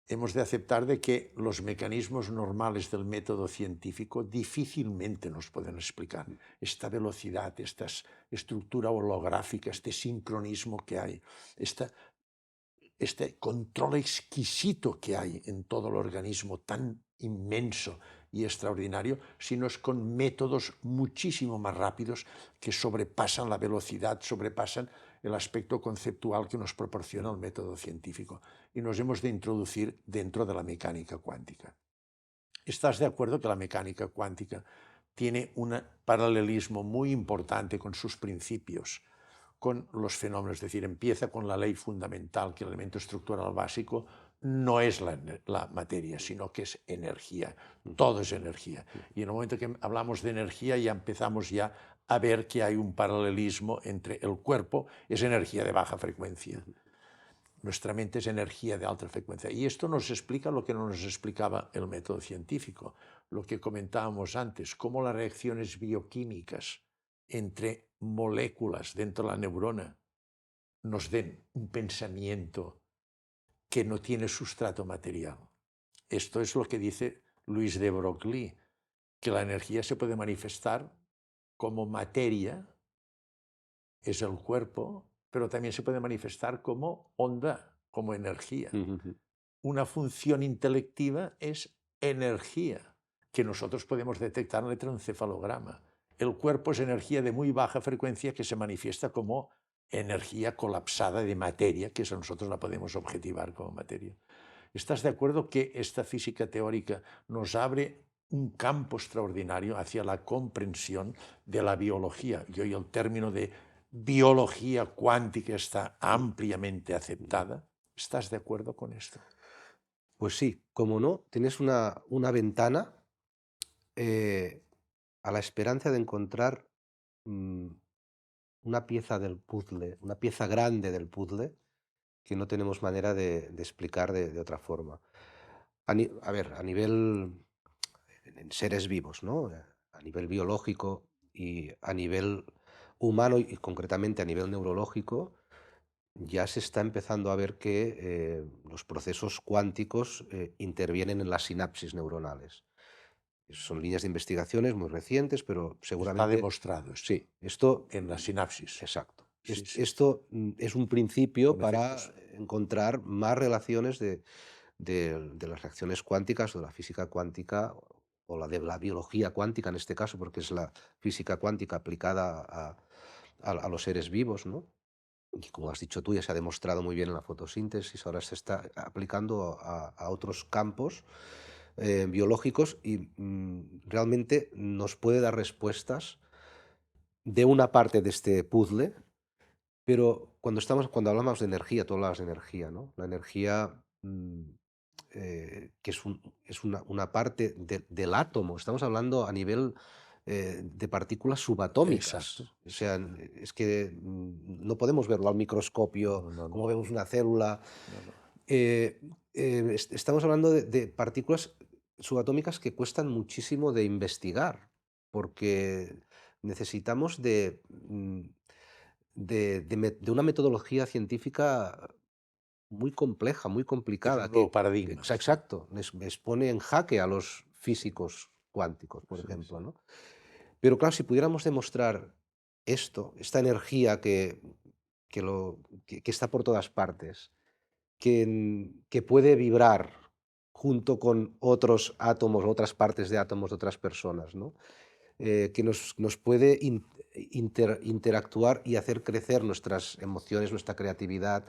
hemos de aceptar de que los mecanismos normales del método científico difícilmente nos pueden explicar esta velocidad, esta estructura holográfica, este sincronismo que hay, este control exquisito que hay en todo el organismo tan inmenso y extraordinario, sino es con métodos muchísimo más rápidos que sobrepasan la velocidad, sobrepasan el aspecto conceptual que nos proporciona el método científico, y nos hemos de introducir dentro de la mecánica cuántica. ¿Estás de acuerdo que la mecánica cuántica tiene un paralelismo muy importante con sus principios, con los fenómenos? Es decir, empieza con la ley fundamental, que el elemento estructural básico no es la materia, sino que es energía. Todo es energía. Y en el momento que hablamos de energía, ya empezamos a ver que hay un paralelismo entre el cuerpo, es energía de baja frecuencia. Nuestra mente es energía de alta frecuencia. Y esto nos explica lo que no nos explicaba el método científico, lo que comentábamos antes, cómo las reacciones bioquímicas entre moléculas dentro de la neurona nos den un pensamiento que no tiene sustrato material. Esto es lo que dice Louis de Broglie, que la energía se puede manifestar como materia, es el cuerpo, pero también se puede manifestar como onda, como energía. Una función intelectiva es energía, que nosotros podemos detectar en el electroencefalograma. El cuerpo es energía de muy baja frecuencia que se manifiesta como energía colapsada de materia, que eso nosotros la podemos objetivar como materia. ¿Estás de acuerdo que esta física teórica nos abre un campo extraordinario hacia la comprensión de la biología? Y hoy el término de biología cuántica está ampliamente aceptada. ¿Estás de acuerdo con esto? Pues sí, como no, tienes una ventana a la esperanza de encontrar una pieza del puzzle, una pieza grande del puzzle que no tenemos manera de explicar de otra forma. A ver, a nivel en seres vivos, ¿no? a nivel biológico y a nivel humano y concretamente a nivel neurológico, ya se está empezando a ver que los procesos cuánticos intervienen en las sinapsis neuronales. Son líneas de investigaciones muy recientes, pero Está seguramente demostrado esto sí, esto en la sinapsis. exacto. Sí, sí, Esto es un principio con para efectos. encontrar más relaciones de las reacciones cuánticas o de la física cuántica o la de la biología cuántica en este caso, porque es la física cuántica aplicada a los seres vivos, ¿no? Y como has dicho tú, ya se ha demostrado muy bien en la fotosíntesis, ahora se está aplicando a otros campos biológicos y realmente nos puede dar respuestas de una parte de este puzzle, pero cuando hablamos de energía, tú hablabas de energía, ¿no? La energía que es una parte del átomo, estamos hablando a nivel de partículas Exacto. subatómicas. O Sí. sea, es que no podemos verlo al microscopio, No, no, como no, vemos una célula. no, no. Eh, Estamos hablando de partículas subatómicas que cuestan muchísimo de investigar, porque necesitamos de una metodología científica muy compleja, muy Es complicada, un nuevo que paradigma. exacto, les pone en jaque a los físicos cuánticos, por Sí, sí. ejemplo, ¿no? Pero claro, si pudiéramos demostrar esta energía que está por todas partes, que puede vibrar junto con otros átomos, otras partes de átomos de otras personas, ¿no? Que nos puede interactuar y hacer crecer nuestras emociones, nuestra creatividad,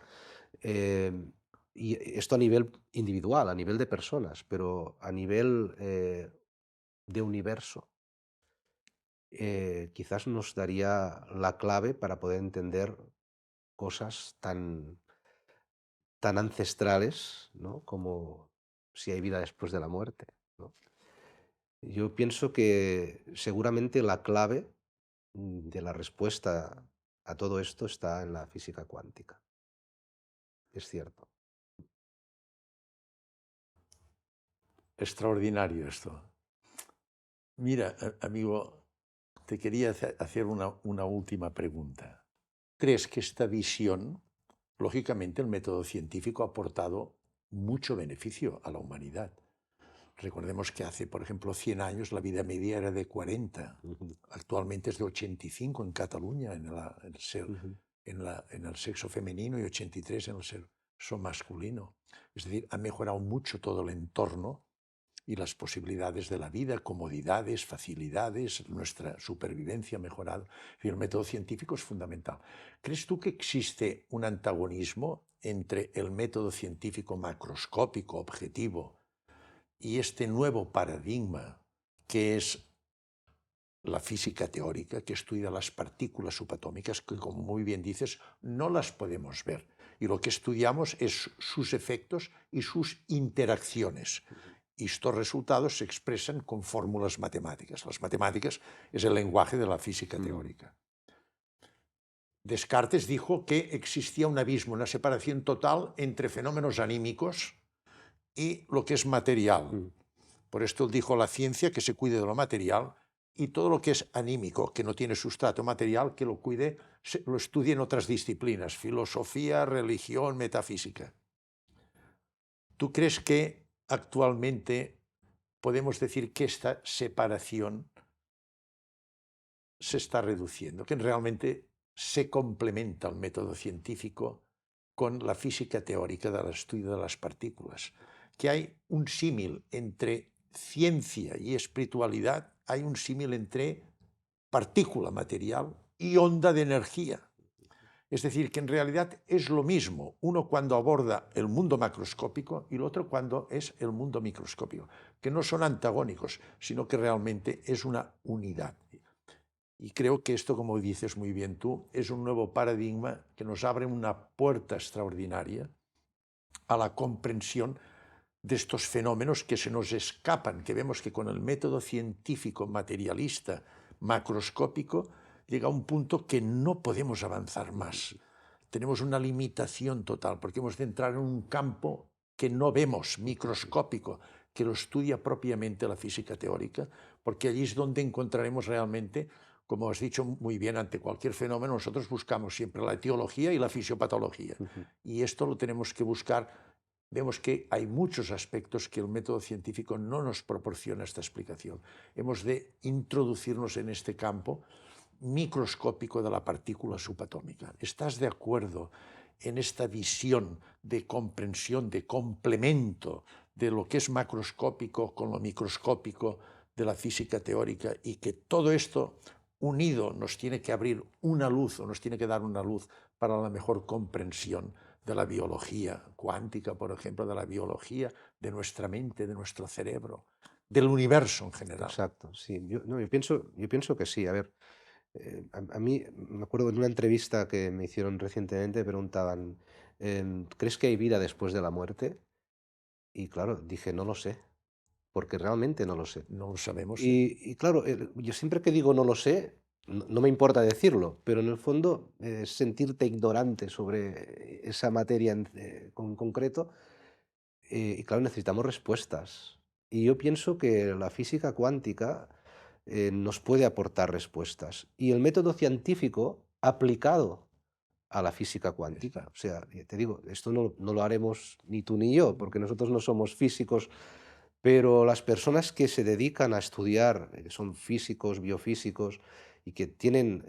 eh, y esto a nivel individual, a nivel de personas, pero a nivel de universo, quizás nos daría la clave para poder entender cosas tan ancestrales, ¿no? Como si hay vida después de la muerte, ¿no? Yo pienso que seguramente la clave de la respuesta a todo esto está en la física cuántica. Es cierto. Extraordinario esto. Mira, amigo, te quería hacer una última pregunta. ¿Crees que esta visión, lógicamente el método científico ha aportado mucho beneficio a la humanidad? Recordemos que hace, por ejemplo, 100 años la vida media era de 40. Ujú, Actualmente es de 85 en Cataluña ujú, en el sexo femenino y 83 en el sexo masculino. Es decir, ha mejorado mucho todo el entorno y las posibilidades de la vida, comodidades, facilidades, nuestra supervivencia ha mejorado. El método científico es fundamental. ¿Crees tú que existe un antagonismo entre el método científico macroscópico, objetivo, y este nuevo paradigma que es la física teórica, que estudia las partículas subatómicas, que como muy bien dices, no las podemos ver? Y lo que estudiamos es sus efectos y sus interacciones. Y estos resultados se expresan con fórmulas matemáticas. Las matemáticas es el lenguaje de la física ujú, teórica. Descartes dijo que existía un abismo, una separación total entre fenómenos anímicos y lo que es material. ujú, Por esto él dijo: la ciencia que se cuide de lo material, y todo lo que es anímico, que no tiene sustrato material, que lo cuide, lo estudie en otras disciplinas: filosofía, religión, metafísica. ¿Tú crees que actualmente podemos decir que esta separación se está reduciendo, que realmente se complementa el método científico con la física teórica del estudio de las partículas, que hay un símil entre ciencia y espiritualidad, hay un símil entre partícula material y onda de energía? Es decir, que en realidad es lo mismo, uno cuando aborda el mundo macroscópico y el otro cuando es el mundo microscópico, que no son antagónicos, sino que realmente es una unidad. Y creo que esto, como dices muy bien tú, es un nuevo paradigma que nos abre una puerta extraordinaria a la comprensión de estos fenómenos que se nos escapan, que vemos que con el método científico materialista macroscópico llega a un punto que no podemos avanzar más. Tenemos una limitación total porque hemos de entrar en un campo que no vemos, microscópico, que lo estudia propiamente la física teórica, porque allí es donde encontraremos realmente, como has dicho muy bien, ante cualquier fenómeno nosotros buscamos siempre la etiología y la fisiopatología. Ujú. Y esto lo tenemos que buscar. Vemos que hay muchos aspectos que el método científico no nos proporciona esta explicación. Hemos de introducirnos en este campo microscópico de la partícula subatómica. ¿Estás de acuerdo en esta visión de comprensión, de complemento de lo que es macroscópico con lo microscópico de la física teórica, y que todo esto unido nos tiene que abrir una luz, o nos tiene que dar una luz para la mejor comprensión de la biología cuántica, por ejemplo, de la biología de nuestra mente, de nuestro cerebro, del universo en general? Exacto, sí. No, yo pienso que sí. A ver, a mí me acuerdo en una entrevista que me hicieron recientemente, preguntaban, ¿crees que hay vida después de la muerte? Y claro, dije, no lo sé, porque realmente no lo sé. No lo sabemos. Y claro, yo siempre que digo no lo sé, no me importa decirlo, pero en el fondo sentirte ignorante sobre esa materia con concreto, y claro, necesitamos respuestas. Y yo pienso que la física cuántica nos puede aportar respuestas. Y el método científico aplicado a la física cuántica, o sea, ya te digo, esto no lo haremos ni tú ni yo, porque nosotros no somos físicos, pero las personas que se dedican a estudiar, son físicos, biofísicos, y que tienen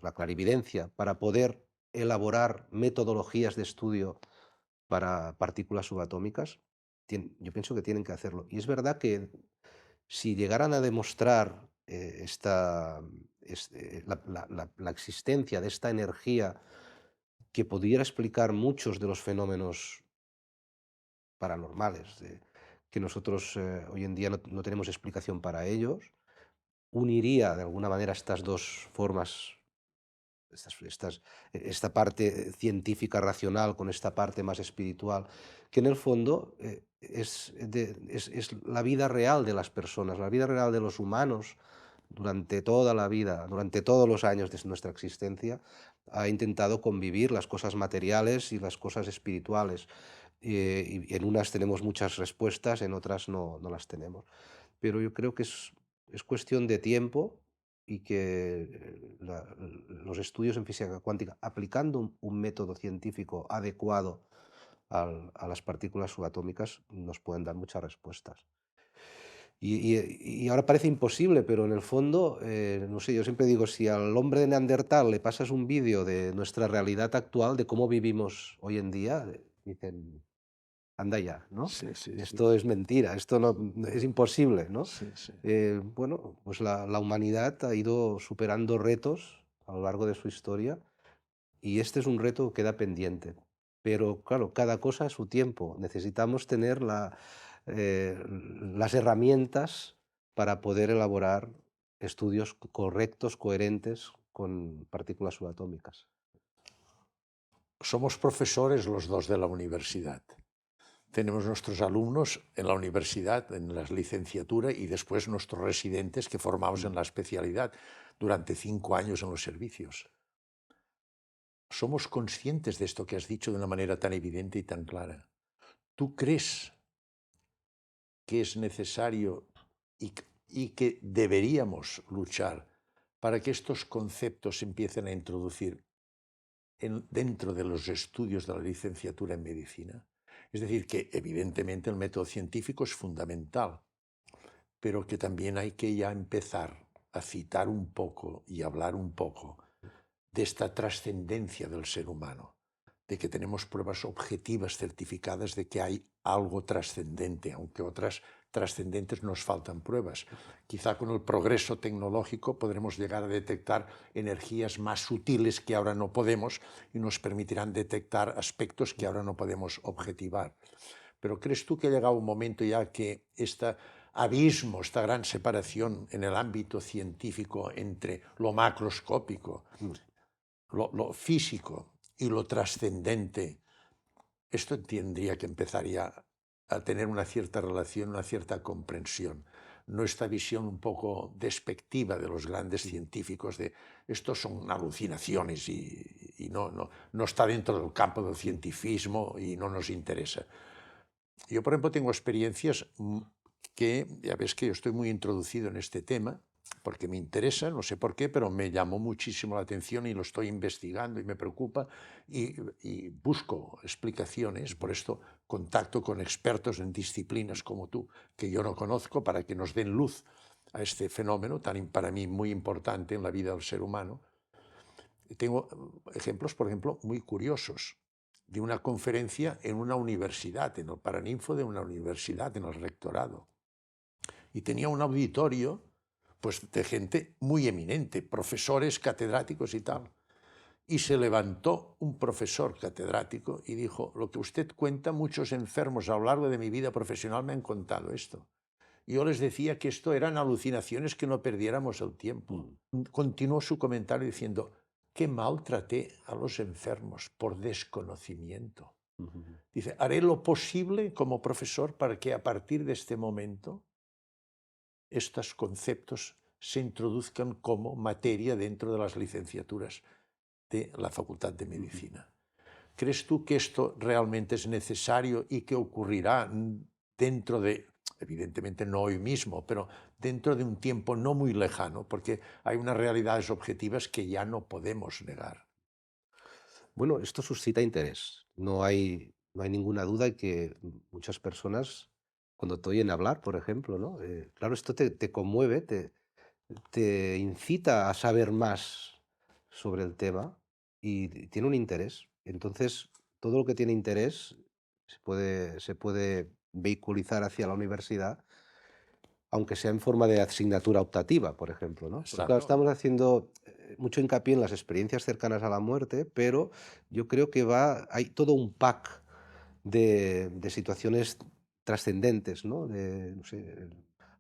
la clarividencia para poder elaborar metodologías de estudio para partículas subatómicas, yo pienso que tienen que hacerlo. Y es verdad que si llegaran a demostrar la existencia de esta energía que pudiera explicar muchos de los fenómenos paranormales, que nosotros hoy en día no tenemos explicación para ellos, uniría de alguna manera estas dos formas, esta parte científica racional con esta parte más espiritual, que en el fondo es la vida real de las personas, la vida real de los humanos durante toda la vida, durante todos los años de nuestra existencia, ha intentado convivir las cosas materiales y las cosas espirituales. Y en unas tenemos muchas respuestas, en otras no las tenemos. Pero yo creo que es cuestión de tiempo y que los estudios en física cuántica, aplicando un método científico adecuado a las partículas subatómicas, nos pueden dar muchas respuestas. Y ahora parece imposible, pero en el fondo, no sé, yo siempre digo, si al hombre de Neandertal le pasas un vídeo de nuestra realidad actual, de cómo vivimos hoy en día, dicen, anda ya, ¿no? Sí, sí, sí. Esto es mentira, esto es imposible, ¿no? Sí, sí. Bueno, pues la humanidad ha ido superando retos a lo largo de su historia, y este es un reto que queda pendiente. Pero claro, cada cosa a su tiempo. Necesitamos tener las herramientas para poder elaborar estudios correctos, coherentes con partículas subatómicas. Somos profesores los dos de la universidad. Tenemos nuestros alumnos en la universidad, en la licenciatura, y después nuestros residentes que formamos en la especialidad durante 5 años en los servicios. Somos conscientes de esto que has dicho de una manera tan evidente y tan clara. ¿Tú crees que es necesario y que deberíamos luchar para que estos conceptos se empiecen a introducir dentro de los estudios de la licenciatura en medicina? Es decir, que evidentemente el método científico es fundamental, pero que también hay que ya empezar a citar un poco y hablar un poco de esta trascendencia del ser humano, de que tenemos pruebas objetivas certificadas de que hay algo trascendente, aunque otras trascendentes nos faltan pruebas. Quizá con el progreso tecnológico podremos llegar a detectar energías más sutiles que ahora no podemos, y nos permitirán detectar aspectos que ahora no podemos objetivar. Pero ¿crees tú que ha llegado un momento ya que este abismo, esta gran separación en el ámbito científico entre lo macroscópico, lo físico y lo trascendente, esto tendría que empezar ya a tener una cierta relación, una cierta comprensión? No esta visión un poco despectiva de los grandes científicos de estos son alucinaciones y no está dentro del campo del cientifismo y no nos interesa. Yo, por ejemplo, tengo experiencias que, ya ves que yo estoy muy introducido en este tema, porque me interesa, no sé por qué, pero me llamó muchísimo la atención y lo estoy investigando y me preocupa y busco explicaciones. Por esto contacto con expertos en disciplinas como tú, que yo no conozco, para que nos den luz a este fenómeno para mí muy importante en la vida del ser humano. Tengo ejemplos, por ejemplo, muy curiosos de una conferencia en una universidad, en el Paraninfo de una universidad, en el rectorado. Y tenía un auditorio pues, de gente muy eminente, profesores, catedráticos y tal. Y se levantó un profesor catedrático y dijo: lo que usted cuenta, muchos enfermos a lo largo de mi vida profesional me han contado esto. Y yo les decía que esto eran alucinaciones, que no perdiéramos el tiempo. Continuó su comentario diciendo: qué mal traté a los enfermos por desconocimiento. Dice: haré lo posible como profesor para que a partir de este momento estos conceptos se introduzcan como materia dentro de las licenciaturas de la Facultad de Medicina. ¿Crees tú que esto realmente es necesario y que ocurrirá dentro de, evidentemente no hoy mismo, pero dentro de un tiempo no muy lejano? Porque hay unas realidades objetivas que ya no podemos negar. Bueno, esto suscita interés. No hay ninguna de que muchas personas, cuando te oyen hablar, por ejemplo, ¿no? Claro, esto te conmueve, te incita a saber más sobre el tema y tiene un interés. Entonces, todo lo que tiene interés se puede vehiculizar hacia la universidad, aunque sea en forma de asignatura optativa, por ejemplo, ¿no? Porque claro, Exacto. estamos haciendo mucho hincapié en las experiencias cercanas a la muerte, pero yo creo que hay todo un pack de situaciones trascendentes, ¿no? No sé,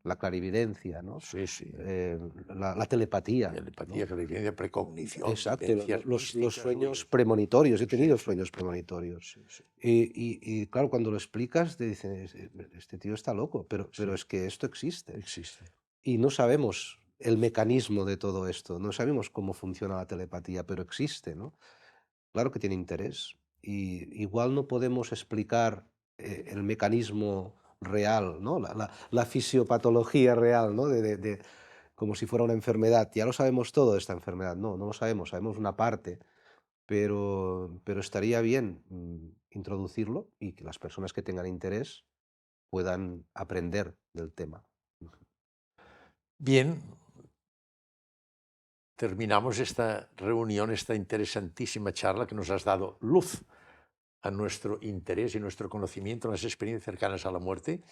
la clarividencia, ¿no? Sí, sí. Eh, la telepatía, Telepatía, ¿no? clarividencia, precognición, Exacto, vivencias los místicas. sueños premonitorios. He Sí, tenido sí, sueños premonitorios. sí, sí, Y claro, cuando lo explicas, te dicen: Este tío está loco", pero sí, es que esto existe. existe. Y no sabemos el mecanismo de todo esto, no sabemos cómo funciona la telepatía, pero existe, ¿no? Claro que tiene interés. Y igual no podemos explicar el mecanismo real, ¿no? La fisiopatología real, ¿no? Como si fuera una enfermedad. Ya lo sabemos todo de esta enfermedad. No, no lo sabemos, sabemos una parte, pero estaría bien introducirlo y que las personas que tengan interés puedan aprender del tema. Bien, terminamos esta reunión, esta interesantísima charla que nos has dado luz a nuestro interés y nuestro conocimiento en las experiencias cercanas a la muerte.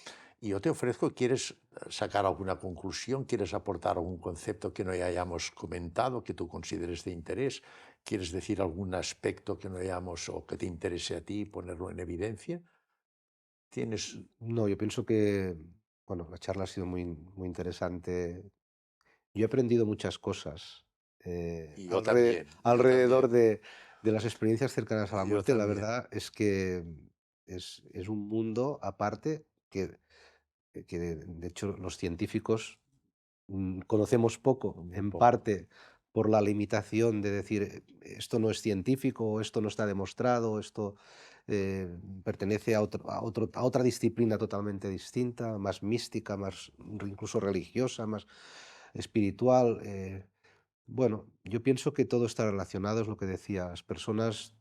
Y yo te ofrezco: ¿quieres sacar alguna conclusión? ¿Quieres aportar algún concepto que no hayamos comentado, que tú consideres de interés? ¿Quieres decir algún aspecto que no hayamos o que te interese a ti ponerlo en evidencia? ¿Tienes? No, yo pienso que, bueno, la charla ha sido muy interesante. Yo he aprendido muchas cosas Y yo también, yo alrededor también, de las experiencias cercanas a la yo muerte. La también. verdad es que es un mundo aparte que de hecho los científicos conocemos poco, Muy en poco. parte por la limitación de decir esto no es científico, o esto no está demostrado, esto eh, pertenece a otra disciplina totalmente distinta, más mística, más incluso religiosa, más espiritual. Bueno, yo pienso que todo está relacionado, es lo que decía, las personas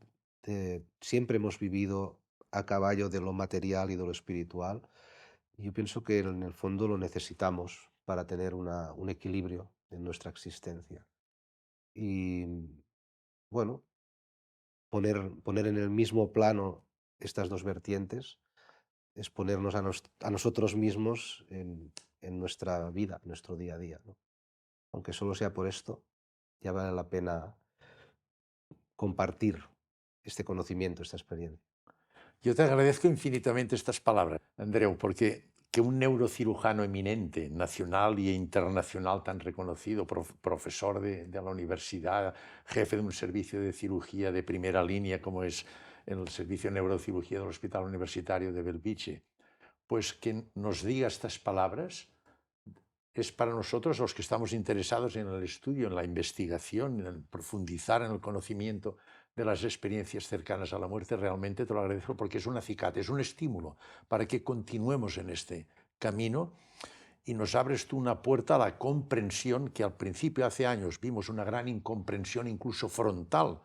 siempre hemos vivido a caballo de lo material y de lo espiritual. Y yo pienso que en el fondo lo necesitamos para tener un equilibrio en nuestra existencia. Y bueno, poner en el mismo plano estas dos vertientes es ponernos a nosotros mismos en nuestra vida, en nuestro día a día, ¿no? Aunque solo sea por esto, ya vale la pena compartir este conocimiento, esta experiencia. Yo te agradezco infinitamente estas palabras, Andreu, porque que un neurocirujano eminente, nacional e internacional, tan reconocido, profesor de la universidad, jefe de un servicio de cirugía de primera línea como es el servicio de neurocirugía del Hospital Universitario de Belviche, pues que nos diga estas palabras, es para nosotros, los que estamos interesados en el estudio, en la investigación, en el profundizar en el conocimiento de las experiencias cercanas a la muerte, realmente te lo agradezco porque es un acicate, es un estímulo para que continuemos en este camino y nos abres tú una puerta a la comprensión que al principio, hace años, vimos una gran incomprensión incluso frontal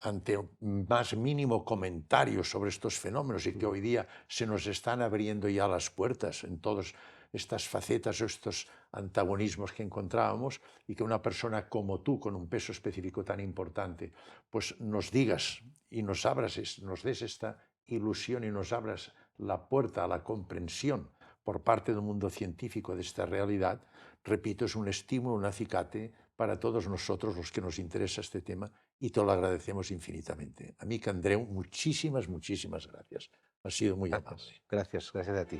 ante más mínimo comentario sobre estos fenómenos y que hoy día se nos están abriendo ya las puertas en todas estas facetas o estos antagonismos que encontrábamos y que una persona como tú, con un peso específico tan importante, pues nos digas y nos abras, nos des esta ilusión y nos abras la puerta a la comprensión por parte del mundo científico de esta realidad, repito, es un estímulo, un acicate para todos nosotros los que nos interesa este tema y te lo agradecemos infinitamente. Amic Andreu, muchísimas, muchísimas gracias. Ha sido muy amable. Gracias, gracias a ti.